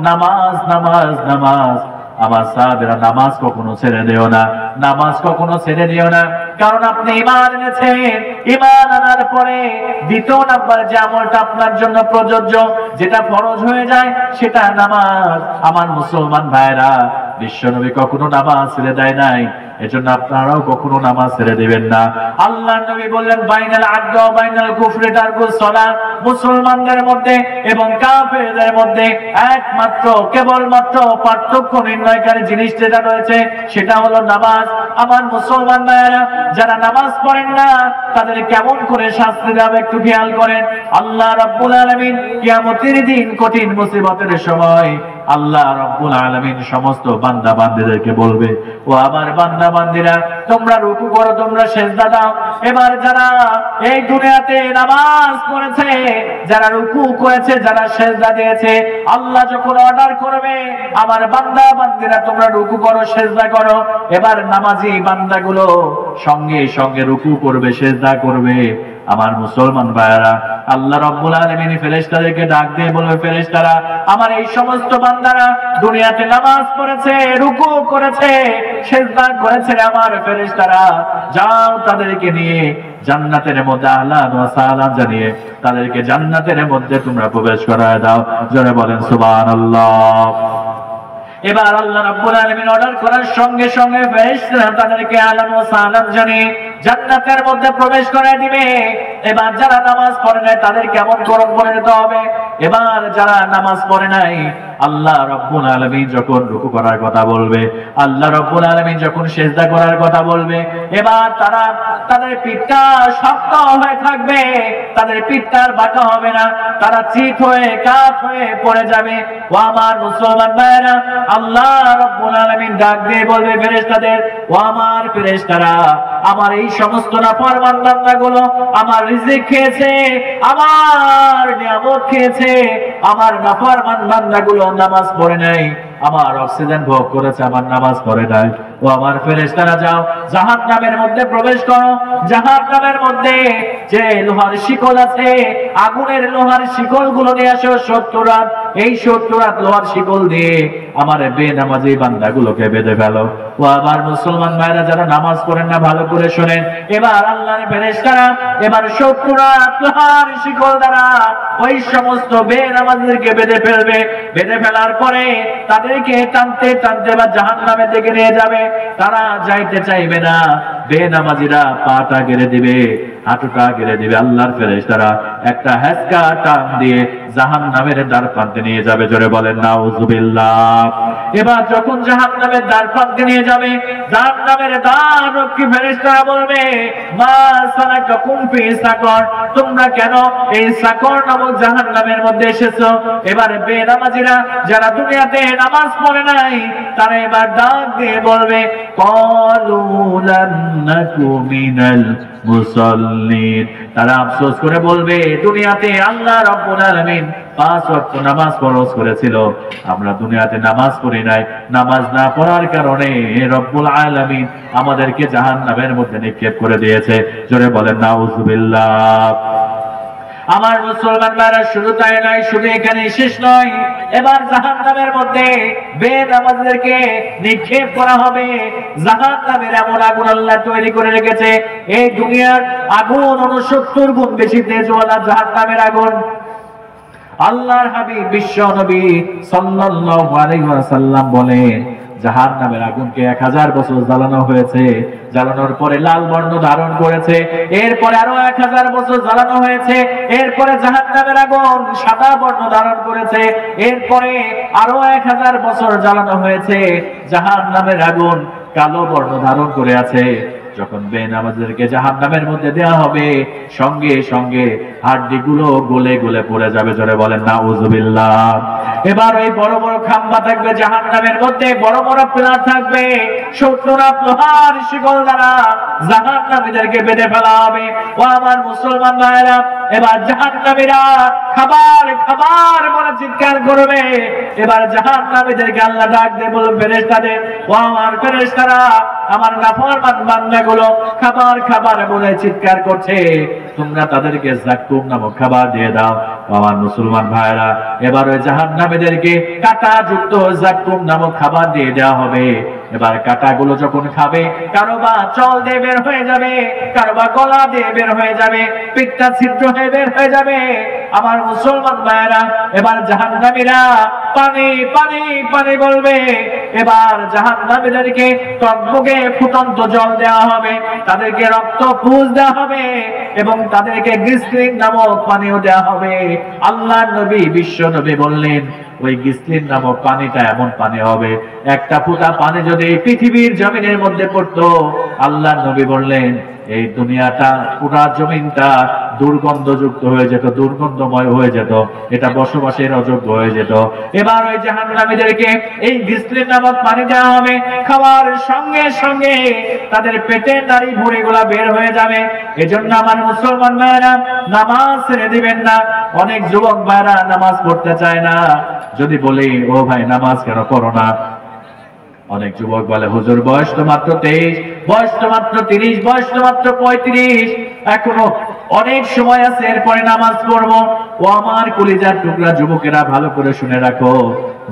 নামাজ নামাজ নামাজ, আমার সাহাবীরা নামাজ কখনো ছেড়ে দিও না, নামাজ কখনো ছেড়ে দিও না, কারণ আপনি ঈমান এনেছেন, ঈমান আনার পরে দ্বিতীয় নাম্বার যে আমলটা আপনার জন্য প্রযোজ্য, যেটা ফরজ হয়ে যায়, সেটা নামাজ। আমার মুসলমান ভাইরা, বিশ্বনবী কখনো নামাজ ছেড়ে দেয় নাই, এজন্য আপনারাও কখনো নামাজ ছেড়ে দিবেন না। আল্লাহর নবী বললেন, বাইনাল আবদ ওয়া বাইনাল কুফরি তারকুস সালাত, মুসলমানদের মধ্যে এবং কাফেরদের মধ্যে একমাত্র কেবলমাত্র পার্থক্য নির্ণয়কারী জিনিস যেটা রয়েছে, সেটা হলো নামাজ। আমার মুসলমান ভাইরা, যারা নামাজ পড়েন না তাদের কেমন করে শাস্তি দেবে একটু খেয়াল করেন। আল্লাহ রাব্বুল আলামিন কিয়ামতের দিন কঠিন মুসিবতের সময় আল্লাহ রাব্বুল আলামিন সমস্ত বান্দা বান্দীদেরকে বলবে, ও আমার বান্দা বান্দীরা, তোমরা রুকু করো, তোমরা সিজদা দাও। এবার যারা এই দুনিয়াতে নামাজ পড়েছে, যারা রুকু করেছে, যারা সিজদা দিয়েছে, আল্লাহ যখন অর্ডার করবে, আমার বান্দা বান্দীরা তোমরা রুকু করো, সিজদা করো, এবার নামাজি বান্দাগুলো সঙ্গে সঙ্গে রুকু করবে, সিজদা করবে। আমার মুসলমান ভাইরা, আল্লাহ রাব্বুল আলামিন ফেরেশতাদেরকে ডাক দিয়ে বলবে, ফেরেশতারা, আমার এই সমস্ত বান্দারা দুনিয়াতে নামাজ পড়েছে, রুকু করেছে, সিজদা করেছে, আমার ফেরেশতারা যাও তাদেরকে নিয়ে জান্নাতের মধ্যে আহলান ওয়া সাহলান জানিয়ে তাদেরকে জান্নাতের মধ্যে তোমরা প্রবেশ করায় দাও। জোরে বলেন সুবহানাল্লাহ। এবার আল্লাহ রাব্বুল আলামিন অর্ডার করার সঙ্গে সঙ্গে ফেরেশতারা তাদেরকে আহলান ওয়া সাহলান জানিয়ে জান্নাতের মধ্যে প্রবেশ করে দিবে। এবার যারা নামাজ পড়ে নাই তাদের কেমন গরম করে দিতে হবে। এবার যারা নামাজ পড়ে নাই, আল্লাহ রাব্বুল আলামিন যখন রুকু করার কথা বলবে, আল্লাহ রাব্বুল আলামিন যখন সিজদা করার কথা বলবে, এবার তাদের পিঠটা শক্ত হয়ে থাকবে, তাদের পিঠটা বাঁকা হবে না, তারা চিত হয়ে কাত হয়ে পড়ে যাবে। ও আমার মুসলমান ভাইরা, আল্লাহ রাব্বুল আলামিন ডাক দিয়ে বলবে ফেরেশতাদের, ও আমার ফেরেশতারা, আমার এই সমস্ত নাফরমান বান্দাগুলো আমার রিজিক খেয়েছে, আমার নিয়ামত খেয়েছে, আমার নাফরমান বান্দাগুলো নামাজ পড়ে নাই, আমার অক্সিজেন ভোগ করেছে, আমার নামাজ পড়ে নাই। ও আমার ফেরেশতারা, যাও জাহান্নামের মধ্যে প্রবেশ করো, জাহান্নামের মধ্যে যে লোহার শিকল আছে, আগুনের লোহার শিকল গুলো নিয়ে আসো 70 হাত, এই 70 হাত লোহার শিকল দিয়ে আমার বেনামাজি বান্দাগুলোকে বেঁধে ফেলো। ও আমার মুসলমান ভাইরা, যারা নামাজ পড়েন না, ভালো করে শোনেন। এবার আল্লাহর ফেরেশতারা এবার 70 হাত লোহার শিকল দ্বারা ওই সমস্ত বেনামাজিদেরকে বেঁধে ফেলবে। বেঁধে ফেলার পরে তাদেরকে টানতে টানতে বা জাহান্নামের দিকে নিয়ে যাবে। তারা যাইতে চাইবে না, বেনামাজিরা পাটা গেড়ে দিবে, হাঁটুটা গেড়ে দিবে। আল্লাহর ফেরেশতারা একটা হ্যাচকা টান দিয়ে জাহান্নামের দ্বার প্রান্তে নিয়ে যাবে। জোরে বলেন নাউযুবিল্লাহ। এবার যখন জাহান্নামের দ্বার প্রান্তে নিয়ে যাবে, জাহান্নামের দ্বাররক্ষী ফেরেশতারা বলবে, মা সালাকাকুম ফি সাকর, তোমরা কেন এই সাকর নামক জাহান্নামের মধ্যে এসেছো? এবার বেনামাজিরা যারা দুনিয়াতে নামাজ পড়ে নাই তারা এবার ডাক দিয়ে বলবে, ক্বালু লান নাকু মিনাল মুসাল্লিন। তারা আফসোস করে বলবে, দুনিয়াতে আল্লাহ রাব্বুল আলামিন 5 ওয়াক্ত নামাজ ফরজ করেছিল, আমরা দুনিয়াতে নামাজ পড়ি নাই। নামাজ না পড়ার কারণে রব্বুল আলামিন আমাদেরকে জাহান্নামের মধ্যে নিক্ষেপ করে দিয়েছে। জোরে বলেন নাউযুবিল্লাহ। আমার মুসলমান ভাইরা, শুধু তাই নয়, শুধু এখানে শেষ নয়, এবার জাহান্নামের মধ্যে বেনামাজদেরকে নিক্ষেপ করা হবে। জাহান্নামের এমন আগুন আল্লাহ তৈরি করে রেখেছে, এই দুনিয়ার আগুন 69 গুণ বেশি তেজওয়ালা জাহান্নামের আগুন। আল্লাহর হাবিব বিশ্ব নবী সাল্লাল্লাহু আলাইহি ওয়াসাল্লাম বলেন, জাহান্নামের আগুনকে 1000 বছর জ্বালানো হয়েছে, জ্বালানোর পরে লাল বর্ণ ধারণ করেছে, এরপরে আরো 1000 বছর জ্বালানো হয়েছে, এরপরে জাহান্নামের আগুন সাদা বর্ণ ধারণ করেছে, এরপরে আরো 1000 বছর জ্বালানো হয়েছে, জাহান্নামের আগুন কালো বর্ণ ধারণ করে আছে। যখন বেনামাজদেরকে জাহান্নামের মধ্যে দেওয়া হবে, সঙ্গে সঙ্গে হাড়িগুলো গলে গলে পড়ে যাবে। জোরে বলেন নাউযুবিল্লাহ। এবার ওই বড় বড় খাম্বা থাকবে জাহান্নামের মধ্যে, বড় বড় পিলার থাকবে, 70 লোহার শিকল দ্বারা জাহান্নামীদেরকে বেঁধে ফেলা হবে। ও আমার মুসলমান ভাইরা, এবার জাহান্নামীরা খাবার খাবার বলে চিৎকার করবে। এবার জাহান্নামীদেরকে আল্লাহ ডাক দিয়ে বলবে, ফেরেশতাদের, ও আমার ফেরেশতারা, আমার নাফরমান বান্দাগুলো খাবার খাবার বলে চিৎকার করছে, তোমরা তাদেরকে যাক্কুম নামক খাবার দিয়ে দাও। আমার মুসলমান ভাইরা, এবার ওই জাহান্নামীদেরকে কাঁটা যুক্ত যাক্কুম নামক খাবার দিয়ে দেওয়া হবে। এবার কাঁটাগুলো যখন খাবে, কারো বা চল দিয়ে বের হয়ে যাবে, কারো বা গলা দিয়ে বের হয়ে যাবে, পিঠটা ছিদ্র হয়ে বের হয়ে যাবে। আমার মুসলমান ভাইরা, এবার জাহান্নামীরা পানি পানি পানি বলবে। এবার জাহান্নামীদেরকে টকবকে ফুটন্ত জল দেওয়া হবে, তাদেরকে রক্ত পুঁজ দেওয়া হবে এবং তাদেরকে গ্লিসরিন নামক পানিও দেওয়া হবে। আল্লাহ নবী বিশ্ব নবী বললেন, ওই গ্লিসরিন নামক পানিটা এমন পানি হবে, একটা ফোঁটা পানি যদি পৃথিবীর জমিনের মধ্যে পড়তো, আল্লাহ নবী বললেন এই দুনিয়াটা, পুরা জমিনটা দুর্গন্ধযুক্ত হয়ে যেত, দুর্গন্ধময় হয়ে যেত, এটা বসবাসের অযোগ্য হয়ে যেত। এবার ওই জাহান্নামীদেরকে এই গ্লিসরিন নামক পানি দেওয়া হবে, খাওয়ার সঙ্গে সঙ্গে তাদের পেটে নাড়ি ভুঁড়িগুলা বের হয়ে যাবে। এজন্য আমার মুসলমান ভাইরা, নামাজ ছেড়ে দিবেন না। অনেক যুবক ভাইরা নামাজ পড়তে চায় না, যদি বলি ও ভাই নামাজ কেন পড়ো না, অনেক যুবক বলে, হুজুর বয়স তো মাত্র 23, বয়স তো মাত্র 30, বয়স তো মাত্র 35, এখনো অনেক সময় আছে, এরপরে নামাজ পড়বো। ও আমার কলিজার টুকরা যুবকেরা, ভালো করে শুনে রাখো,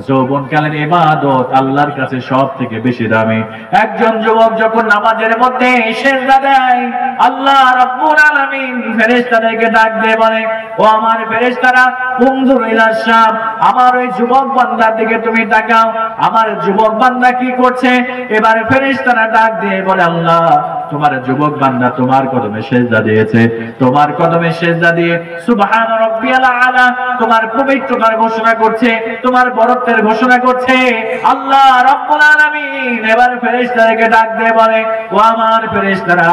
যৌবনকালীন ইবাদত আল্লাহর কাছে সব থেকে বেশি দামি। একজন যুবক যখন নামাজের মধ্যে সিজদা দেয়, আল্লাহ রাব্বুল আলামিন ফেরেশতাদেরকে ডাক দিয়ে বলে, ও আমার ফেরেশতারা, উনজুর ইলা শাম, আমার ওই যুবক বান্দার দিকে তুমি তাকাও, আমার যুবক বান্দা কি করছে। এবার ফেরেশতারা ডাক দিয়ে বলে, আল্লাহ তোমার যুবক বান্দা তোমার কদমে সিজদা দিয়েছে, তোমার কদমে সিজদা দিয়ে সুবহান রাব্বিয়াল আলা, তোমার পবিত্রতার ঘোষণা করছে, তোমার বরত্বের ঘোষণা করছে। আল্লাহ রাব্বুল আলামিন এবার ফেরেশতাদেরকে ডাক দিয়ে বলে, ও আমার ফেরেশতারা,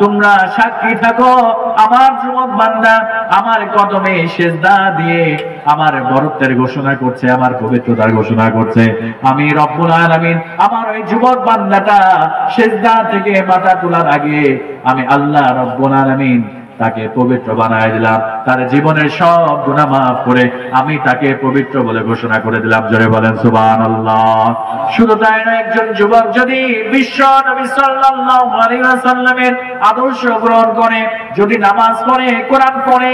তোমরা সাক্ষী থাকো, আমার যুবক বান্দা আমার কদমে সিজদা দিয়ে আমার বরত্বের ঘোষণা করছে, আমার পবিত্রতার ঘোষণা করছে। আমি রব্বুল আলামিন আমার ওই যুবক বান্দাটা সিজদা থেকে মাথা তোলার আগে আমি আল্লাহ রব্বুল আলামিন তাকে পবিত্র বানায় দিলাম, তার জীবনের সব গুনাহ মাফ করে আমি তাকে পবিত্র বলে ঘোষণা করে দিলাম। জোরে বলেন সুবহানাল্লাহ। শুধু তাই না, একজন যুবক যদি বিশ্ব নবী সাল্লাল্লাহু আলাইহি ওয়াসাল্লামের আদর্শ গ্রহণ করে, যদি নামাজ পড়ে, কোরআন পড়ে,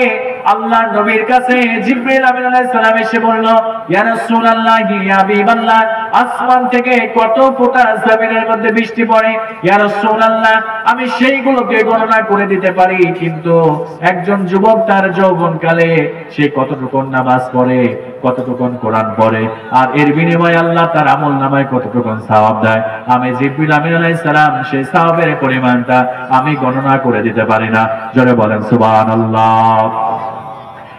আল্লাহর নবীর কাছে জিবরিল আমিন আলাইহিস সালাম এসে বলল, ইয়া রাসূলুল্লাহ, ইয়া হাবিবাল্লাহ, আসমান থেকে কত ফোঁটা জমিনের মধ্যে বৃষ্টি পড়ে, ইয়া রাসূলুল্লাহ, আমি সেইগুলোকে গণনা করে দিতে পারি, কিন্তু একজন যুবক তার যৌবনকালে সে কতটুকু নামাজ পড়ে, কতটুকু কোরআন পড়ে, আর এর বিনিময়ে আল্লাহ তার আমল নামায় কতটুকু সওয়াব দেয়। আমি জিবরিল আমিন আলাইহিস সালাম সেই সওয়াবের পরিমাণটা আমি গণনা করে দিতে পারি না। জোরে বলেন সুবহানাল্লাহ।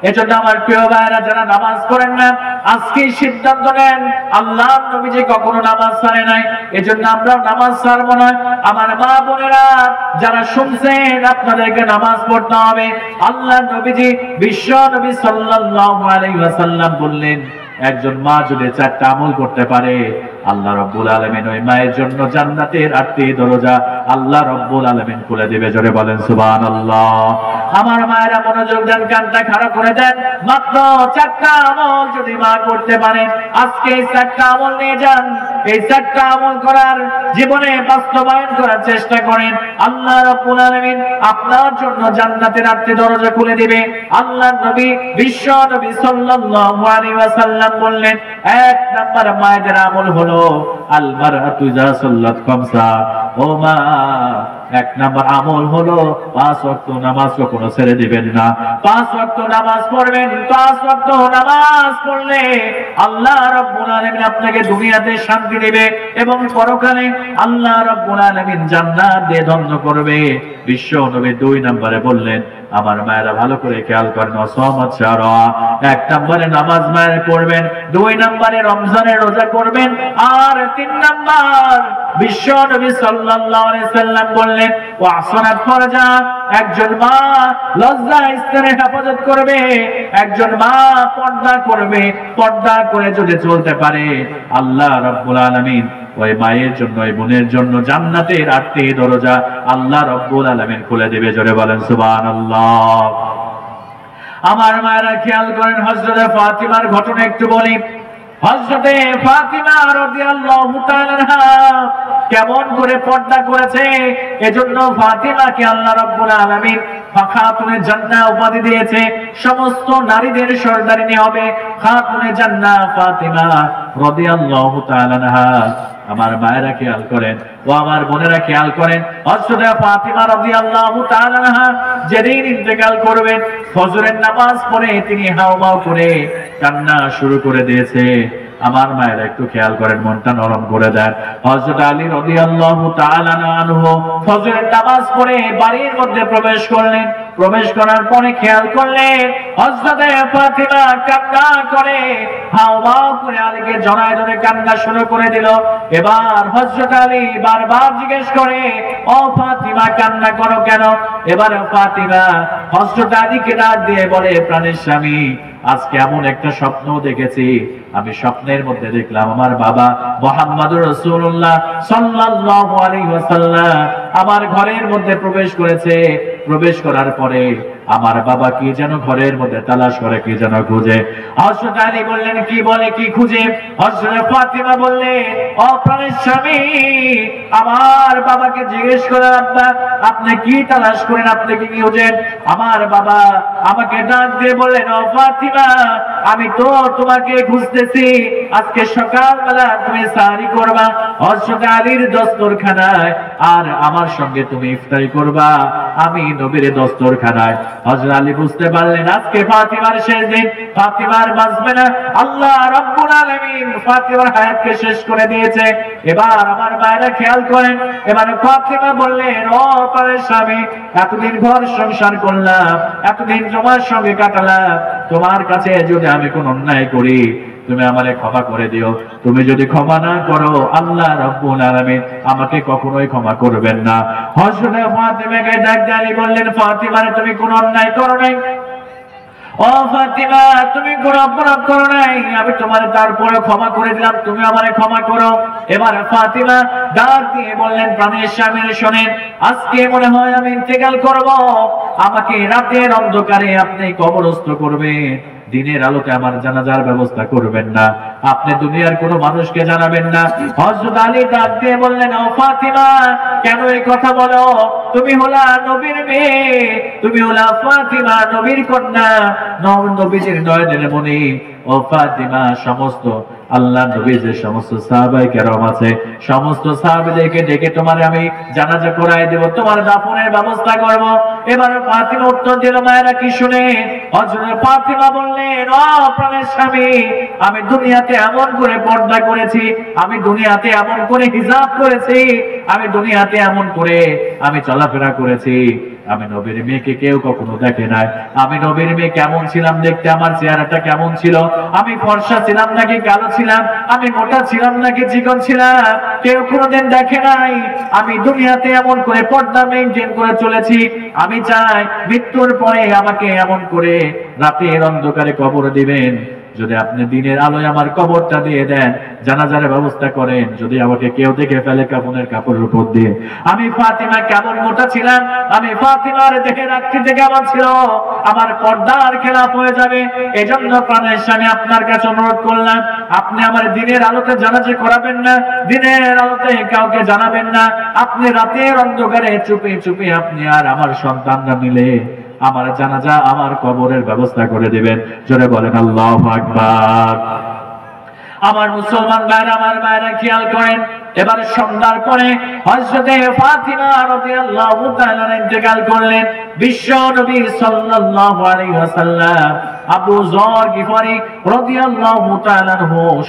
এজন্য আমার প্রিয় ভাইরা যারা নামাজ পড়েন না, আজকে সিদ্ধান্ত নেন, আল্লাহর নবীজি কখনো নামাজ ছাড়ে নাই, এজন্য আমরা নামাজ ছাড়বো না। আমার মা বোনেরা যারা শুনছেন, আপনাদেরকে নামাজ পড়তে হবে। আল্লাহর নবীজি বিশ্ব নবী সাল্লাল্লাহু আলাইহি ওয়াসাল্লাম বললেন, একজন মা যদি 4টা আমল করতে পারে, আল্লাহ রাব্বুল আলামিন ওই মায়ের জন্য জান্নাতের 8টি দরজা আল্লাহ রাব্বুল আলামিন খুলে দিবে। জোরে বলেন সুবহানাল্লাহ। আমার মায়েরা মনোযোগ দেন, কানটা খাড়া করে দেন। মাত্র 4টা আমল যদি মা করতে পারেন, আজকে এই 4টা আমল নিয়ে যান, এই 4টা আমল করার জীবনে বাস্তবায়ন করার চেষ্টা করেন। আল্লাহ রাব্বুল আলামিন আপনার জন্য জান্নাতের 8টি দরজা খুলে দিবে। আল্লাহর নবী বিশ্ব নবী সাল্লাল্লাহু আলাইহি ওয়াসাল্লাম বললেন, 1 নাম্বার মায়েদের আমল হলো আল মারআতু ইযা সাল্লাত খামসা। ও মা, 1 নাম্বার আমল হলো 5 ওয়াক্ত নামাজ কখনো ছেড়ে দিবেন না। 5 ওয়াক্ত নামাজ পড়বেন। 5 ওয়াক্ত নামাজ পড়লে আল্লাহ রাব্বুল আলামিন আপনাকে দুনিয়াতে শান্তি দেবে এবং পরকালে আল্লাহ রাব্বুল আলামিন জান্নাত দিয়ে ধন্য করবে। বিশ্ব নবী 2 নম্বরে বললেন, আমার মায়েরা ভালো করে খেয়াল করেন, ওয়াসামাত শাহরা। 1 নম্বরে নামাজ মায়ের পড়বেন, 2 নম্বরে রমজানের রোজা করবেন, আর 3 নম্বর বিশ্ব নবী সাল্লাল্লাহু আলাইহি সাল্লাম বললেন, ওয়াহসানাত ফারজা। একজন মা লজ্জা স্থানের হেফাজত করবে, একজন মা পর্দা করবে। পর্দা করে যদি চলতে পারে, আল্লাহ রাব্বুল আলামিন ওই মায়ের জন্য, ওই বোনের জন্য জান্নাতের 8টি দরজা আল্লাহ রাব্বুল আলামিন খুলে দিবে। জোরে বলেন সুবহানাল্লাহ। আমার মায়েরা খেয়াল করেন, হযরত ফাতিমার ঘটনা একটু বলি। হযরত ফাতিমা রাদিয়াল্লাহু তাআলা আনহা কেমন করে পর্দা করেছে, এজন্য ফাতিমাকে আল্লাহ রাব্বুল আলামিন খাতুনে জান্নাহ উপাধি দিয়েছে। সমস্ত নারীদের সর্দারিনী হবে খাতুনে জান্নাহ ফাতিমা রাদিয়াল্লাহু তাআলা আনহা। আমার মায়েরা খেয়াল করেন, ও আমার বোনেরা খেয়াল করেন, হযরত ফাতিমা রাদিয়াল্লাহু তাআলা আনহা যেদিন ইন্তেকাল করবেন, ফজরের নামাজ পড়ে তিনি হাওমাও করে কান্না শুরু করে দিয়েছে। আমার মায়েরা একটু খেয়াল করেন, মনটা নরম করে দেন। হযরত আলী রাদিয়াল্লাহু তাআলা আনহু ফজরের নামাজ পড়ে বাড়ির মধ্যে প্রবেশ করলেন। প্রবেশ করার পরে খেয়াল করলেন, হযরত ফাতিমা কান্না করে হাওমাও করে আলীকে জড়ায় ধরে কান্না শুরু করে দিল। এবার হযরত আলী বারবার জিজ্ঞেস করে, ও ফাতিমা কান্না করো কেন? এবার ফাতিমা হযরত আলীকে ডাক দিয়ে বলে, প্রাণের স্বামী, আজকে এমন একটা স্বপ্ন দেখেছি। আমি স্বপ্নের মধ্যে দেখলাম আমার বাবা মুহাম্মদুর রাসূলুল্লাহ সাল্লাল্লাহু আলাইহি ওয়াসাল্লাম আমার ঘরের মধ্যে প্রবেশ করেছে। প্রবেশ করার পরে আমার বাবা কি যেন ঘরের মধ্যে তালাশ করে, কি যেন খুঁজে। হযরত আলী বললেন, কি বলে, কি খুঁজে? হযরত ফাতিমা বললেন, ও প্রাণের স্বামী, আমার বাবাকে জিজ্ঞেস করেন, আব্বা আপনি কি তালাশ করেন, আপনি কি খুঁজেন? আমার বাবা আমাকে ডাক দিয়ে বললেন, ও ফাতিমা, আমি তো তোমাকে খুঁজতেছি। আজকে সকালবেলা তুমি সাহরি করবা হযরত আলীর দস্তরখানায়, আর আমার সঙ্গে তুমি ইফতারি করবা আমি নবীর দস্তরখানায়। হযরত আলী বুঝতে পারলেন আজকে ফাতিমার শেষ দিন, ফাতিমার বাঁচবে না। আল্লাহ রাব্বুল আলামিন ফাতিমার হায়াতকে শেষ করে দিয়েছে। এবার আমার মায়েরা খেয়াল করেন, এবার ফাতিমা বললেন, ও প্রাণের স্বামী, এতদিন ঘর সংসার করলাম, এতদিন তোমার সঙ্গে কাটালাম, তোমার কাছে যদি আমি কোন অন্যায় করি, তুমি আমারে ক্ষমা করে দিও। তুমি যদি ক্ষমা না করো, আল্লাহ রাব্বুল আলামিন আমাকে কখনোই ক্ষমা করবেন না। হযরত ফাতিমাকে ডাক দিয়ে বললেন, ফাতিমা, তুমি কোন অন্যায় করো নাই। ও ফাতিমা, তুমি কোন অপরাধ করো নাই, আমি তোমারে তারপরে ক্ষমা করে দিলাম, তুমি আমারে ক্ষমা করো। এবার ফাতিমা ডাক দিয়ে বললেন, প্রাণের স্বামী শোনেন, আজকে মনে হয় আমি ইন্তেকাল করব। আমাকে রাতের অন্ধকারে আপনি কবরস্থ করবেন, দিনের আলোতে আমার জানাজার ব্যবস্থা করবেন না, আপনি দুনিয়ার কোনো মানুষকে জানাবেন না। হযরত আলী ডাক দিয়ে বললেন, ও ফাতিমা, কেন এই কথা বলো? তুমি হলা নবীর মেয়ে, তুমি হলা ফাতিমা নবীর কন্যা, নবীজির নয়নের মণি। ও ফাতিমা, সমস্ত আল্লাহ নবী যে সমস্ত সাহাবায়ে কেরাম আছে সমস্ত সাহাবীদেরকে ডেকে তোমার আমি জানাজা করায় দেব, তোমার দাফনের ব্যবস্থা করব। এবার ফাতিমা উত্তর দিল, মায়েরা কি শুনে? হযরত ফাতিমা বললেন, ও প্রাণের স্বামী, আমি দুনিয়াতে এমন করে পর্দা করেছি, আমি দুনিয়াতে এমন করে হিজাব করেছি, আমি দুনিয়াতে এমন করে আমি চলাফেরা করেছি, আমি নবীর মেয়েকে কেউ কখনো দেখে নাই। আমি নবীর মেয়ে কেমন ছিলাম দেখতে, আমার চেহারাটা কেমন ছিল, আমি ফর্সা ছিলাম নাকি কালো ছিলাম, আমি মোটা ছিলাম নাকি চিকন ছিলাম, কেউ কোনোদিন দেখে নাই। আমি দুনিয়াতে এমন করে পর্দা মেইনটেইন করে চলেছি। আমি চাই মৃত্যুর পরে আমাকে এমন করে রাতের অন্ধকারে কবর দিবেন। যদি আপনি দিনের আলোয় আমার কবরটা দিয়ে দেন, জানাজার ব্যবস্থা করেন, যদি আমাকে কেউ দেখে ফেলে কাফনের কাপড়ের উপর দিয়ে। আমি ফাতিমা কেমন মোটা ছিলাম, আমি ফাতিমার দেহের আকৃতি কেমন ছিল, আমার পর্দার খেলাফ হয়ে যাবে। এজন্য প্রাণের স্বামী আপনার কাছে অনুরোধ করলাম, আপনি আমার দিনের আলোতে জানাজা করাবেন না, দিনের আলোতে কাউকে জানাবেন না। আপনি রাতের অন্ধকারে চুপে চুপে আপনি আর আমার সন্তানরা মিলে আমার জানাজা আমার কবরের ব্যবস্থা করে দিবেন। জোরে বলেন আল্লাহু আকবার। আমার মুসলমান ভাইরা, আমার মায়েরা খেয়াল করেন, এবারে সন্ধ্যার পরে হযরতে ফাতিমা রাদিয়াল্লাহু তাআলা ইন্তেকাল করলেন। বিশ্ব নবী সাল্লাল্লাহু আলাইহি ওয়াসাল্লাম আবু যর গিফারি রাদিয়াল্লাহু তাআলা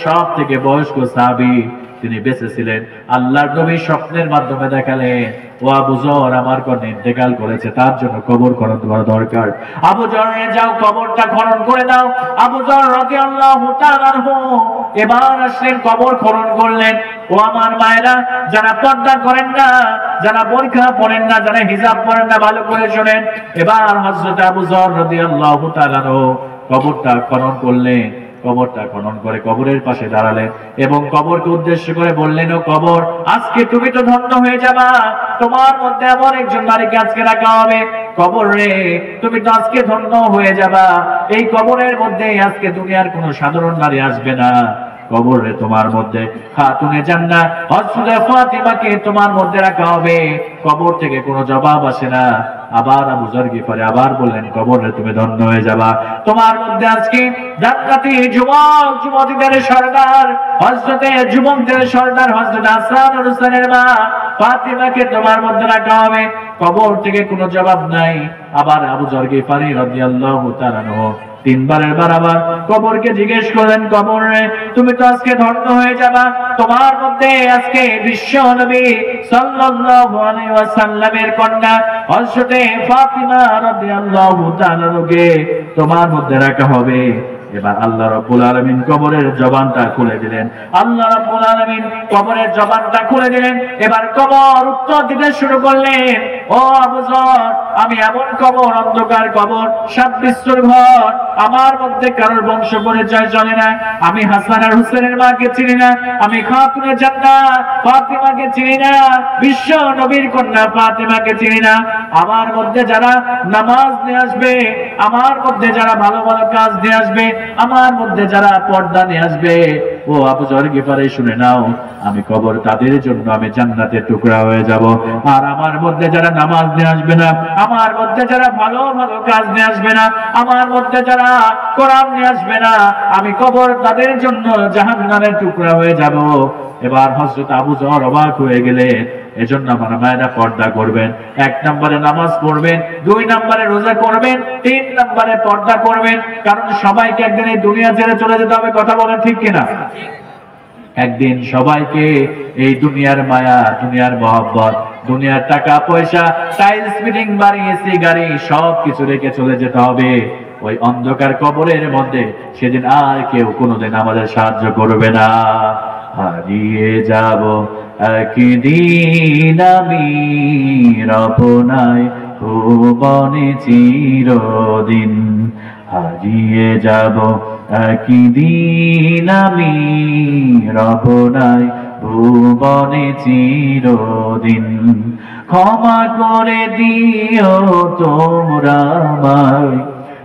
সব থেকে বয়স্ক সাহাবী, তিনি বেঁচে ছিলেন। আল্লাহর নবী স্বপ্নের মাধ্যমে দেখালেন, ও আবু যর আমার কন্যা ইন্তেকাল করেছে, তার জন্য কবর খনন করা দরকার। আবু যর যাও কবরটা খনন করে দাও। আবু যর রাদিয়াল্লাহু তাআলা এবার আসলেন, কবর খনন করলেন। ও আমার মায়েরা, যারা পর্দা করেন না, যারা বোরকা পরেন না, যারা হিজাব পরেন না, ভালো করে শুনেন। এবার হযরত আবু যর রাদিয়াল্লাহু তাআলা কবরটা খনন করলেন। কবরটা খনন করে কবরের পাশে দাঁড়ালেন এবং কবরকে উদ্দেশ্য করে বললেন, ও কবর, আজকে তুমি তো ধন্য হয়ে যাবা, তোমার মধ্যে এমন একজন নারীকে আজকে রাখা হবে। কবর রে, তুমি তো আজকে ধন্য হয়ে যাবা, এই কবরের মধ্যে আজকে দুনিয়ার কোনো সাধারণ নারী আসবে না। কবর রে, তোমার মধ্যে খাতুনে জান্নাত হযরত ফাতিমাকে তোমার মধ্যে রাখা হবে। কবর থেকে কোনো জবাব আসে না। আবার আবু যর গিফারি আবার বললেন, কবর রে, তুমি ধন্য হয়ে যাবা, তোমার মধ্যে আজকে জান্নাতি যুবক যুবতীদের সর্দার হযরতে যুবকদের সর্দার হযরত হাসান ও হুসাইনের মা ফাতিমাকে তোমার মধ্যে রাখা হবে। কবর থেকে কোনো জবাব নাই। আবার আবু যর গিফারি রাদিয়াল্লাহু তাআলা তিনবারের বার আবার কবরকে জিজ্ঞেস করলেন, কবর রে, তুমি তো আজকে ধন্য হয়ে যাবা, তোমার মধ্যে আজকে বিশ্ব নবী সাল্লাল্লাহু আলাইহি ওয়াসাল্লামের কন্যা হযরতে ফাতিমা রাদিয়াল্লাহু তাআলা কে তোমার মধ্যে রাখা হবে। এবার আল্লাহ রাব্বুল আলামিন কবরের জবানটা খুলে দিলেন। আল্লাহ রাব্বুল আলামিন কবরের জবানটা খুলে দিলেন। এবার কবর উত্তর দিতে শুরু করলেন, ও আবু যর, আমি এমন কবর, অন্ধকার কবর, সাত বিশ্বর ঘর, আমার মধ্যে কারোর বংশ পরিচয় চলে না। আমি হাসান আর হুসেনের মাকে চিনি না, আমি খাতুনে জান্নাত ফাতিমাকে চিনি না, বিশ্ব নবীর কন্যা ফাতিমাকে চিনি না। আমার মধ্যে যারা নামাজ নিয়ে আসবে, আমার মধ্যে যারা ভালো ভালো কাজ নিয়ে আসবে, আমার মধ্যে যারা পর্দা নিয়ে আসবে, ও আবু যর গিফারি শুনে নাও, আমি কবর তাদের জন্য আমি জান্নাতের টুকরা হয়ে যাব। আর আমার মধ্যে যারা নামাজ নিয়ে আসবে না, আমার মধ্যে যারা ভালো ভালো কাজ নিয়ে আসবে না, আমার মধ্যে যারা কোরআন নিয়ে আসবে না, আমি কবর তাদের জন্য জাহান্নামের টুকরা হয়ে যাব। এবার হযরত আবু যর অবাক হয়ে গেলেন। এজন্য আমার মায়েরা পর্দা করবেন। 1 নম্বরে নামাজ পড়বেন, 2 নম্বরে রোজা করবেন, 3 নম্বরে পর্দা করবেন। কারণ সবাইকে একদিন এই দুনিয়া ছেড়ে চলে যেতে হবে, কথা বলেন ঠিক কিনা? একদিন সবাইকে এই দুনিয়ার মায়া, দুনিয়ার মহব্বত, দুনিয়ার টাকা পয়সা, টাইলস ফিটিং বাড়ি, এসি গাড়ি সব কিছু রেখে চলে যেতে হবে ওই অন্ধকার কবরের মধ্যে। সেদিন আর কেউ কোনোদিন আমাদের সাহায্য করবে না। হারিয়ে যাব একদিন আমি রপনায় ভুবনে চিরদিন, হারিয়ে যাব একদিন আমি রপনায় ভুবনে চিরদিন। ক্ষমা করে দিও তোমরা আমায়,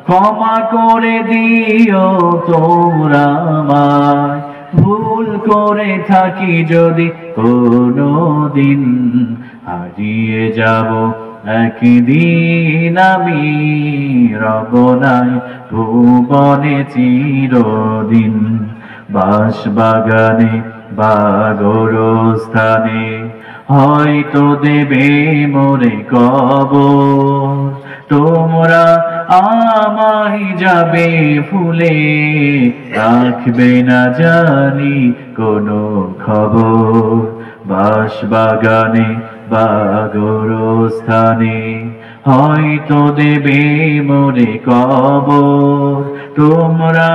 ক্ষমা করে দিও তোমরা আমায়, ভুল করে থাকি যদি কোনদিন, হারিয়ে যাব একদিন আমি রবনায় ভুবনে চিরদিন। বাঁশ বাগানে বা গোরস্থানে হয়তো দেবে মোরে কবর। তোমরা আমায় যাবে ভুলে, রাখবে না জানি কোনো খবর। বাঁশ বাগানে বা গোরস্থানে হয়তো দেবে মোরে কবর। তোমরা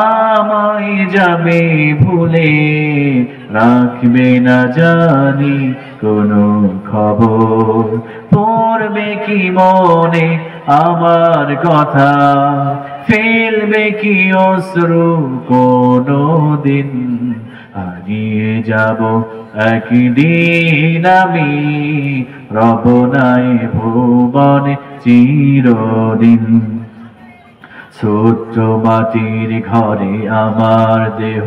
আমায় যাবে ভুলে, রাখবে না জানি কোনো খবর। পড়বে কি মনে আমার কথা, ফেলবে কি অশ্রু কোনো দিন। হারিয়ে যাব একদিন আমি, রব নাই ভুবনে চিরদিন। ছোট্ট মাটির ঘরে আমার দেহ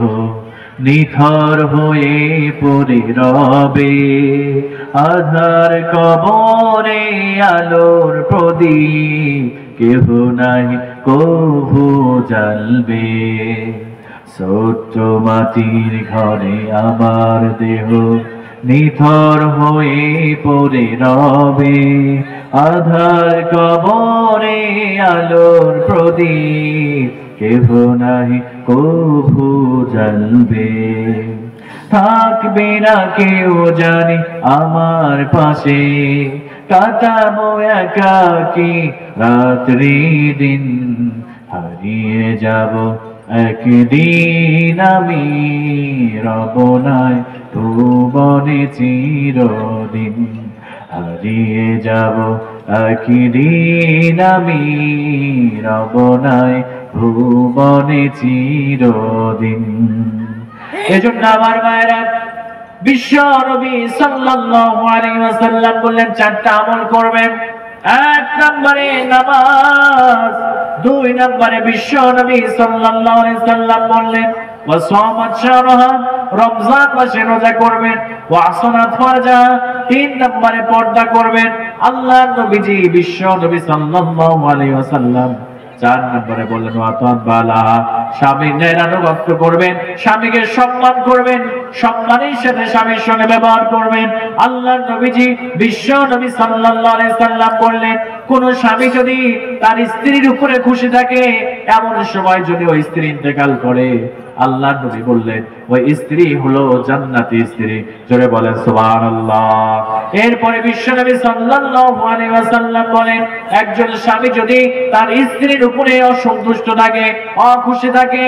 নিথর হয়ে পড়ে রবে, আধার কবরে আলোর প্রদীপ কেহ নাই কভু জ্বালবে। ছোট্ট মাটির ঘরে আমার দেহ নিথর হয়ে পড়ে রবে, আধার কবরে আলোর প্রদীপ কেহ নাই কভু জ্বালবে। থাকবে না কেউ জানি আমার পাশে, কাটাবো একাকী রাত্রি দিন। হারিয়ে যাব একদিন আমি, রব নাই ভুবনে চিরদিন। হারিয়ে যাব একদিন আমি, রব নাই ভুবনে চিরদিন। এজন্য আমার মায়েরা, বিশ্ব নবী সাল্লাল্লাহু আলাইহি ওয়াসাল্লাম বললেন চারটা আমল করবেন। এক নম্বরে নামাজ, দুই নম্বরে বিশ্ব নবী সাল্লাল্লাহু আলাইহি ওয়াসাল্লাম বললেন ওয়াসামাত শাহরাহা, রমজান মাসে রোজা করবেন। ওয়াহসানাত ফারজাহা, তিন নম্বরে পর্দা করবেন। আল্লাহর নবীজি বিশ্ব নবী সাল্লাল্লাহু আলাইহি ওয়াসাল্লাম চার নম্বরে বললেন ওয়াতাত বালাহা, স্বামীর ন্যায়ানুগত্য করবেন, স্বামীকে সম্মান করবেন, সম্মানের সাথে স্বামীর সঙ্গে ব্যবহার করবেন। আল্লাহর নবীজি বিশ্ব নবী সাল্লাল্লাহু আলাইহি সাল্লাম বললেন কোন স্বামী যদি তার স্ত্রীর উপরে খুশি থাকে, এমন সময় যদি ওই স্ত্রী ইন্তেকাল করে, আল্লাহর নবী বললেন ওই স্ত্রী হলো জান্নাতি স্ত্রী। জোরে বলেন সুবহানাল্লাহ। এরপরে বিশ্ব নবী সাল্লাল্লাহু আলাইহি ওয়াসাল্লাম বলেন একজন স্বামী যদি তার স্ত্রীর উপরে অসন্তুষ্ট থাকে, অখুশি থাকে,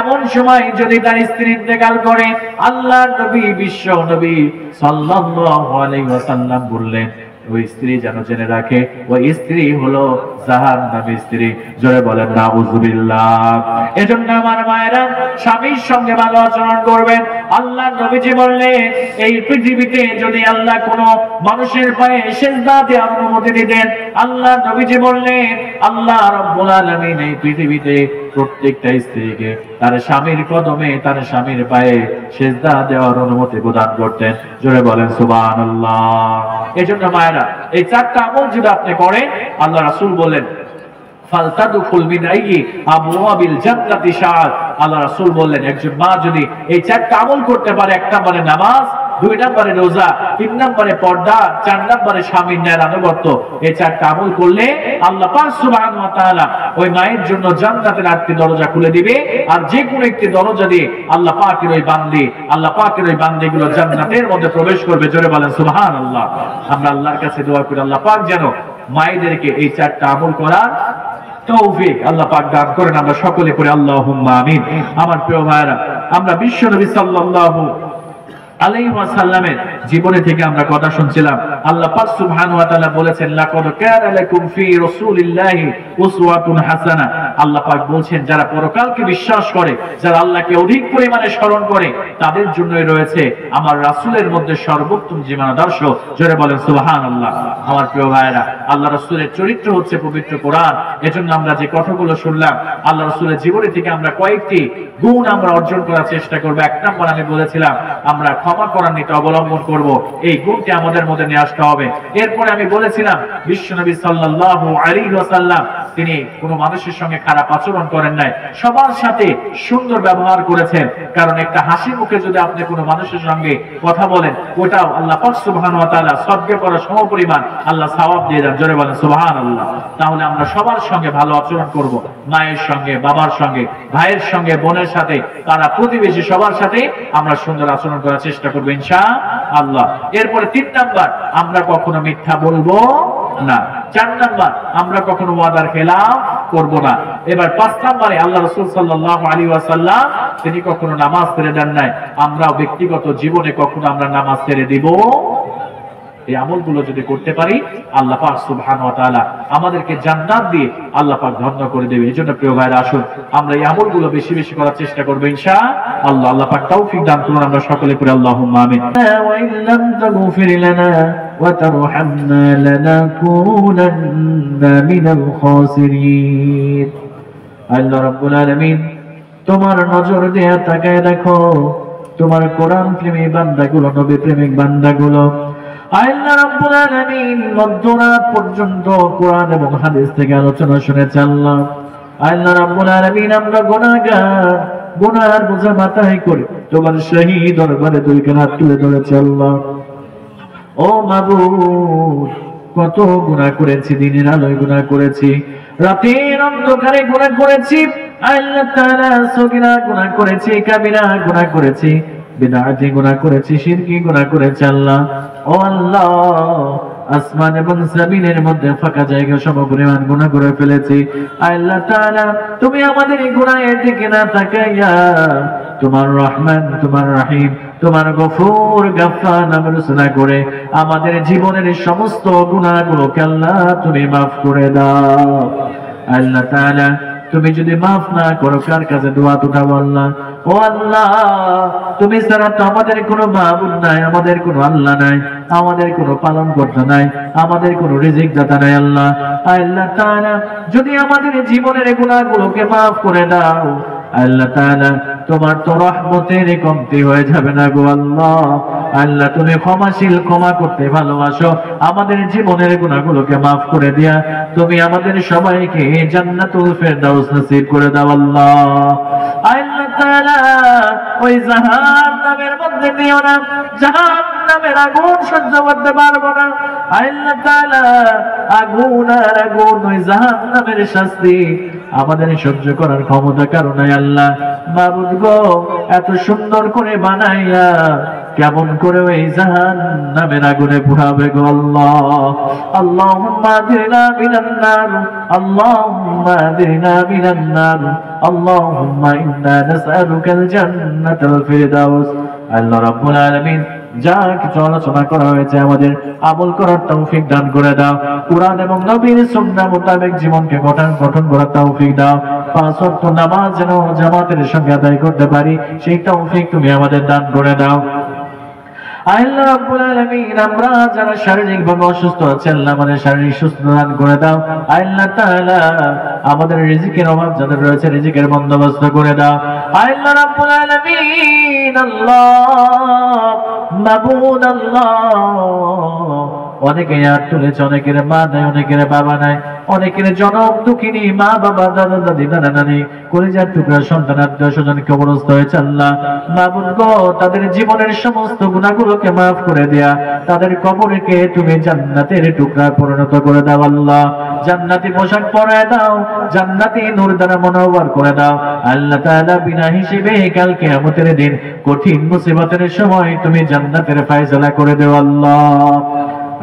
এমন সময় যদি তার স্ত্রী ইন্তেকাল করে, আল্লাহর নবী বিশ্ব নবী সাল্লাল্লাহু আলাইহি ওয়াসাল্লাম বললেন ওই স্ত্রী যেন জেনে রাখে ওই স্ত্রী হলো জাহান্নামী স্ত্রী। জোরে বলেন নাউযুবিল্লাহ। এজন্য আমার মায়েরা স্বামীর সঙ্গে ভালো আচরণ করবেন। আল্লাহর নবীজি বললেন এই পৃথিবীতে যদি আল্লাহ কোনো মানুষের পায়ে সিজদা দেওয়ার অনুমতি দিতেন, আল্লাহর নবীজি বললেন আল্লাহ রাব্বুল আলামিন এই পৃথিবীতে প্রত্যেকটা স্ত্রীকে তার স্বামীর কদমে, তার স্বামীর পায়ে সিজদা দেওয়ার অনুমতি প্রদান করতেন। জোরে বলেন সুবহানাল্লাহ। এজন্য মায়েরা এই চারটা আমল যদি আপনি করেন, আল্লাহ রাসূল বলেন ফালতাদখুল মিন আইয়ি আবওয়াবিল জান্নাতি শাআত। আল্লাহ রাসূল বললেন একজন মা যদি এই চারটা আমল করতে পারে, এক নম্বরে নামাজ, দুই নম্বরে রোজা, তিন নম্বরে পর্দা, চার নম্বরে স্বামীর ন্যায়ানুগত্য, এই চারটা আমল করলে আল্লাহ পাক সুবহানাহু ওয়া তাআলা ওই মায়ের জন্য জান্নাতের 8টি দরজা খুলে দিবে। আর যে কোনো একটি দরজা দিয়ে আল্লাহ পাকের ওই বান্দী, আল্লাহ পাকের ওই বান্দীগুলো জান্নাতের মধ্যে প্রবেশ করবে। জোরে বলেন সুবহানাল্লাহ। আমরা আল্লাহর কাছে দোয়া করি আল্লাহ পাক যেন মায়েদেরকে এই চারটা আমল করার তৌফিক আল্লাহ পাক দান করেন। আমরা সকলে পড়ি আল্লাহুম্মা আমিন। আমার প্রিয় ভাইরা, আমরা বিশ্ব নবী সাল্লাল্লাহু আলাইহি ওয়াসাল্লামের জীবনে থেকে আমরা কথা শুনছিলাম। আল্লাহ পাক সুবহানাহু ওয়া তাআলা বলেছেন লাকাদ কানা লাকুম ফি রাসূলিল্লাহি উসওয়াতুন হাসানাহ। আল্লাহ পাক বলছেন যারা পরকালকে বিশ্বাস করে, যারা আল্লাহকে অধিক পরিমাণে স্মরণ করে, তাদের জন্যই রয়েছে আমার রাসূলের মধ্যে সর্বোত্তম জীবন আদর্শ। জোরে বলেন সুবহানাল্লাহ। আমার প্রিয় ভাইরা, আল্লাহ রাসূলের চরিত্র হচ্ছে পবিত্র কোরআন। এজন্য আমরা যে কথাগুলো শুনলাম আল্লাহ রাসূলের জীবনী থেকে আমরা কয়েকটি গুণ আমরা অর্জন করার চেষ্টা করব। এক নম্বর আমি বলেছিলাম আমরা ক্ষমা করার নীতি অবলম্বন করব, এই গুণটি আমাদের মধ্যে নিয়ে আসতে হবে। এরপরে আমি বলেছিলাম বিশ্বনবী সাল্লাল্লাহু আলাইহি ওয়াসাল্লাম তিনি কোনো মানুষের সঙ্গে খারাপ আচরণ করেন নাই, সবার সাথে সুন্দর ব্যবহার করেছেন। কারণ একটা হাসি মুখে যদি আপনি কোনো মানুষের সঙ্গে কথা বলেন, ওটাও আল্লাহ পাক সুবহানাহু ওয়া তাআলা সদকা করার সমপরিমাণ আল্লাহ সওয়াব দিয়ে দেন। জোরে বলেন সুবহানাল্লাহ। তাহলে আমরা সবার সঙ্গে ভালো আচরণ করব, মায়ের সঙ্গে, বাবার সঙ্গে, ভাইয়ের সঙ্গে, বোনের সাথে, তারা প্রতিবেশী সবার সাথে আমরা সুন্দর আচরণ করার চেষ্টা করবো ইনশাআল্লাহ। এরপরে 3 নাম্বার, আমরা কখনো মিথ্যা বলবো না। 4 নাম্বার, আমরা কখনো ওয়াদার খেলাফ করব না। এবার 5 নাম্বারে আল্লাহ রাসূল সাল্লাল্লাহু আলাইহি ওয়াসাল্লাম তিনি কখনো নামাজ ছেড়ে দেন নাই। আমরাও ব্যক্তিগত জীবনে কখনো আমরা নামাজ ছেড়ে দিব। এই আমলগুলো যদি করতে পারি, আল্লাহ পাক সুবহানাহু ওয়া তাআলা আমাদেরকে জান্নাত দিয়ে আল্লাহ পাক ধন্য করে দেবে। এজন্য প্রিয় ভাইরা, আসুন আমরা এই আমলগুলো বেশি বেশি করার চেষ্টা করব ইনশাআল্লাহ। আল্লাহ পাক তৌফিক দান করুন। আমরা সকলে পড়ি আল্লাহুম্মা আমিন। ওয়া ইল্লাম তাগফির লানা ওয়া তারহামনা লানাকুনান্না মিনাল খাসিরিন। আল্লাহ রাব্বুল আলামিন, তোমার নজর দিয়ে তাকায় দেখো তোমার কোরআন প্রেমী বান্দাগুলো, নবী প্রেমিক বান্দাগুলো, আল্লাহ রাব্বুল আলামিন মধ্যরাত পর্যন্ত কোরআন এবং হাদিস থেকে আলোচনা শুনেছে। আল্লাহ রাব্বুল আলামিন, আমরা গুনাহগার, গুনাহের বোঝা মাথায় করে তোমার শাহী দরবারে 2 হাত তুলে ধরেছে। আল্লাহ, ও মাবুদ, কত গুনাহ করেছি, দিনের আলোয় গুনাহ করেছি, রাতের অন্ধকারে গুনাহ করেছি। আল্লাহ তাআলা সগীরা গুনাহ করেছি, কাবীরা গুনাহ করেছি, বিদআতি গুনাহ করেছি, শিরকি গুনাহ করেছি। আল্লাহ, ও আল্লাহ, আসমান এবং জমিনের মধ্যে ফাঁকা জায়গা সমপরিমাণ গুনাহ করে ফেলেছি। আল্লাহ তাআলা, তুমি আমাদের এই গুনাহের দিকে না তাকাইয়া তোমার রহমান, তোমার রহিম, তোমার গফুর গাফফার নাম রচনা করে আমাদের জীবনের সমস্ত গুনাহগুলোকে আল্লাহ তুমি মাফ করে দাও। আল্লাহ তাআলা, তুমি যদি মাফ না করো, কার কাছে দোয়া উঠাবো? আল্লাহ, ও আল্লাহ, তুমি ছাড়া তো আমাদের কোনো মাবুদ নাই, আমাদের কোনো আল্লাহ নাই, আমাদের কোনো পালন কর্তা নাই, আমাদের কোনো রিজিক দাতা নাই। আল্লাহ, আল্লাহ তাআলা, যদি আমাদের জীবনের গুনাহগুলোকে মাফ করে দাও, আল্লাহ তাআলা, তোমার তো রহমতের কমতি হয়ে যাবে না গো আল্লাহ। আল্লাহ, তুমি ক্ষমাশীল, ক্ষমা করতে ভালোবাসো। আমাদের জীবনের গুনাহগুলোকে মাফ করে দিয়া তুমি আমাদের সবাইকে জান্নাতুল ফেরদাউস নসিব করে দাও। আল্লাহ, আল্লাহ তাআলা, ওই জাহান্নামের মধ্যে দিও না, জাহান্নামের আগুন সহ্য করতে পারবো না। আল্লাহ তাআলা, আগুন আর আগুন, ওই জাহান্নামের শাস্তি আমাদের সহ্য করার ক্ষমতা কারণ নাই। আল্লাহ মাবুদ গো, এত সুন্দর করে বানাইয়া কেমন করে ওই জাহান্নামের আগুনে পুড়াবে গো আল্লাহ। আল্লাহুম্মা আদিনা মিনান নার, আল্লাহুম্মা আদিনা মিনান নার, আল্লাহুম্মা ইন্না নাসআলুকাল জান্নাতাল ফিরদাউস। আল্লাহ রাব্বুল আলামিন, যা কিছু আলোচনা করা হয়েছে আমাদের আমল করার তৌফিক দান করে দাও। কুরআন এবং নবীর সুন্নাহ মোতাবেক জীবনকে গঠন করার তৌফিক দাও। 5 ওয়াক্ত নামাজ যেন জামাতের সঙ্গে আদায় করতে পারি, সেই তৌফিক তুমি আমাদের দান করে দাও। আল্লাহ রাব্বুল আলামিন, আমরা যারা শারীরিকভাবে অসুস্থ আছি, আল্লাহ আমাদের শারীরিক সুস্থতা দান করে দাও। আল্লাহ তাআলা, আমাদের রিজিকের অভাব যাদের রয়েছে, রিজিকের বন্দোবস্ত করে দাও। আল্লাহ রাব্বুল আলামিন, আল্লাহ মাবুদ, আল্লাহ, অনেকে হাত তুলেছে, অনেকের মা নাই, অনেকের বাবা নাই, অনেকের জনম দুঃখিনী মা বাবা, দাদা দাদি, নানা নানি, কলিজার টুকরা সন্তান, আত্মীয় স্বজন কবরস্থ হয়েছে। আল্লাহ মাবুদ গো, তাদের জীবনের সমস্ত গুনাহগুলোকে মাফ করে দেয়া, তাদের কবরকে তুমি জান্নাতের টুকরা পরিণত করে দাও। আল্লাহ, জান্নাতি পোশাক পরায় দাও, জান্নাতি নূর দ্বারা মনোহর করে দাও। আল্লাহ তাআলা, বিনা হিসেবে কাল কিয়ামতের দিন কঠিন মুসিবতের সময় তুমি জান্নাতের ফয়সালা করে দাও। আল্লাহ,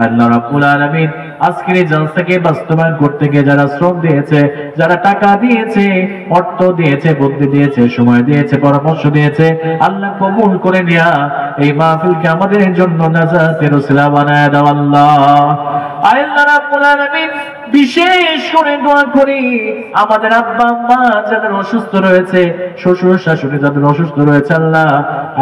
আল্লাহ রাব্বুল আলামিন, আজকের এই জলসাকে বাস্তবায়ন করতে গিয়ে যারা শ্রম দিয়েছে, যারা টাকা দিয়েছে, অর্থ দিয়েছে, বুদ্ধি দিয়েছে, সময় দিয়েছে, পরামর্শ দিয়েছে, আল্লাহ কবুল করে নিয়া এই মাহফিলকে আমাদের জন্য নাজাতের ওসিলা বানায় দাও। আল্লাহ, আল্লাহ রাব্বুল আলামিন, বিশেষ করে দোয়া করি আমাদের আব্বা আম্মা যাদের অসুস্থ রয়েছে, শ্বশুর শাশুড়ি যাদের অসুস্থ রয়েছে, আল্লাহ,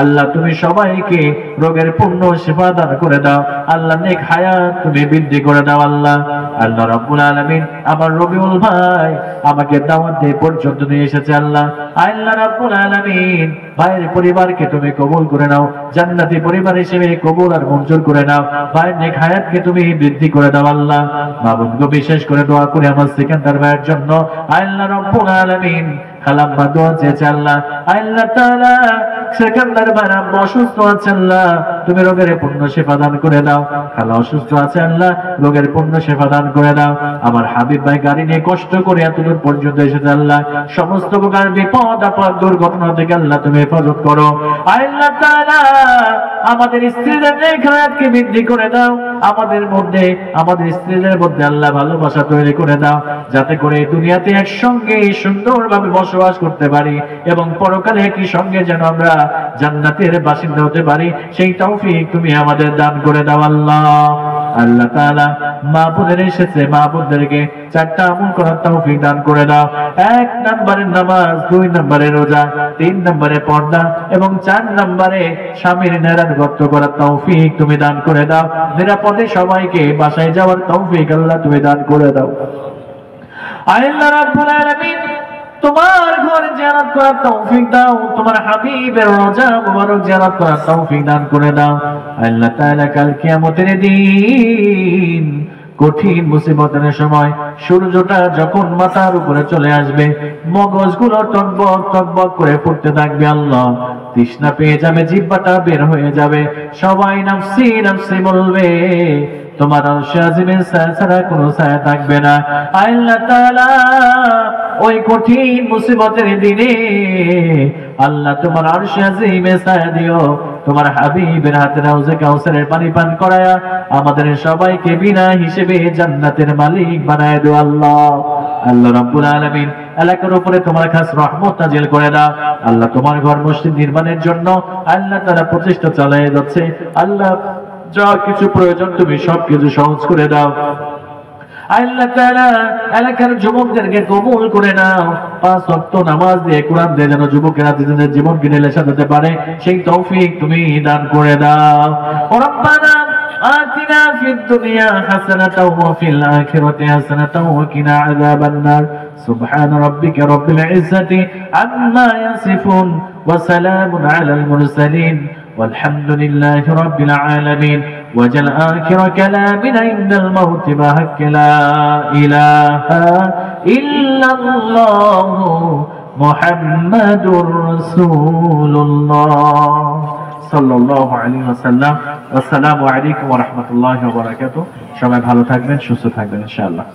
আল্লাহ তুমি সবাইকে রোগের পূর্ণ শিফা দান করে দাও। আল্লাহ, নেক হায়াত তুমি বৃদ্ধি করে দাও। আল্লাহ, আল্লাহ রাব্বুল আলামিন, আমার রবিউল ভাই, আমাকে দাওয়াত দিয়ে পর্যন্ত নিয়ে এসেছে আল্লাহ। আল্লাহ রাব্বুল আলামিন ভাইয়ের পরিবারকে তুমি কবুল করে নাও, জান্নাতি পরিবার হিসেবে কবুল আর মঞ্জুর করে নাও। ভাইয়ের নেক হায়াতকে তুমি বৃদ্ধি করে দাও আল্লাহ। মাবুদগো বিশেষ করে দোয়া করে আমার সিকান্দার ভাইয়ের জন্য আল্লাহ রাব্বুল আলামিন খালাম্মা দোয়া চেয়েছে আল্লাহ। আল্লাহ তাআলা সিকান্দার ভাই অসুস্থ আছে আল্লাহ, তুমি রোগের পূর্ণ শিফা দান করে দাও। খালা অসুস্থ আছে আল্লাহ, রোগের পূর্ণ শিফা দান করে দাও। আমার হাবিব ভাই গাড়ি নিয়ে কষ্ট করে এতদূর পর্যন্ত এসেছে আল্লাহ, সমস্ত প্রকার বিপদ আপদ দুর্ঘটনা থেকে আল্লাহ তুমি হেফাজত করো। আল্লাহ তাআলা আমাদের স্ত্রীদের নেক হায়াতকে বৃদ্ধি করে দাও, আমাদের মধ্যে আমাদের স্ত্রীদের মধ্যে আল্লাহ ভালোবাসা তৈরি করে দাও, যাতে করে দুনিয়াতে একসঙ্গে সুন্দরভাবে বসবাস করতে পারি এবং পরকালে একই সঙ্গে যেন আমরা জান্নাতের বাসিন্দা হতে পারি, সেই তৌফিক তুমি আমাদের দান করে দাও আল্লাহ। আল্লাহ তাআলা মা বোনের এসেছে, মা বোনদেরকে 4টা আমল করার তৌফিক দান করে দাও। 1 নম্বরে নামাজ, 2 নম্বরে রোজা, 3 নম্বরে পর্দা এবং 4 নম্বরে স্বামীর নিরাপত্তা করার তৌফিক তুমি দান করে দাও। নিরাপদে সবাইকে বাসায় যাওয়ার তৌফিক আল্লাহ তুমি দান করে দাও। আল্লাহ রাব্বুল আলামিন তোমার ঘর জিয়ারত করার তৌফিক দাও, তোমার হাবিবের রওজা মুবারক জিয়ারত করার তৌফিক দান করে দাও। আল্লাহ তাআলা কাল কিয়ামতের দিন কঠিন মুসিবতের সময় সূর্যটা যখন মাথার উপরে চলে আসবে, মগজগুলো টকবক টকবক করে ফুটতে থাকবে আল্লাহ, তৃষ্ণা পেয়ে যাবে, জিহ্বাটা বের হয়ে যাবে, সবাই নাফসি নাফসি বলবে, তোমার আরশে আজিমের ছায়া ছাড়া কোনো ছায়া থাকবে না। আল্লাহ তাআলা ওই কঠিন মুসিবতের দিনে আল্লাহ তোমার আরশে আজিমের ছায়া দিও, তোমার হাবিবের হাতে রওজে কাউসারের পানি পান করায়া আমাদের সবাইকে বিনা হিসেবে জান্নাতের মালিক বানায় দাও আল্লাহ। আল্লাহ রাব্বুল আলামিন এলাকার উপরে তোমার খাস রহমত নাজিল করে দাও আল্লাহ। তোমার ঘর মসজিদ নির্মাণের জন্য আল্লাহ তাআলা প্রচেষ্টা চালিয়ে যাচ্ছে আল্লাহ, যা কিছু প্রয়োজন তুমি সবকিছু সহজ করে দাও আল্লাহ তাআলা। এলাকার যুবকদেরকে কবুল করে নাও, 5 ওয়াক্ত নামাজ দিয়ে কোরআন দিয়ে যেন যুবকেরা নিজেদের জীবনকে নিয়ে সাজাতে পারে, সেই তৌফিক তুমি দান করে দাও। রব্বানা আতিনা ফিদ দুনিয়া হাসানাতাও ওয়া ফিল আখিরাতি হাসানাতাও ওয়া কিনা আযাবান নার। সুবহান রাব্বিকা রাব্বিল ইজ্জাতি আম্মা ইয়াসিফুন ওয়া সালামুন আলাল মুরসালিন والحمد لله رب العالمين. وجل آخر كلامنا عند الموت بحق لا إله إلا الله محمد رسول الله صلى الله عليه وسلم. والسلام عليكم ورحمة الله وبركاته. সবাই ভালো থাকবেন, সুস্থ থাকবেন ইনশাআল্লাহ।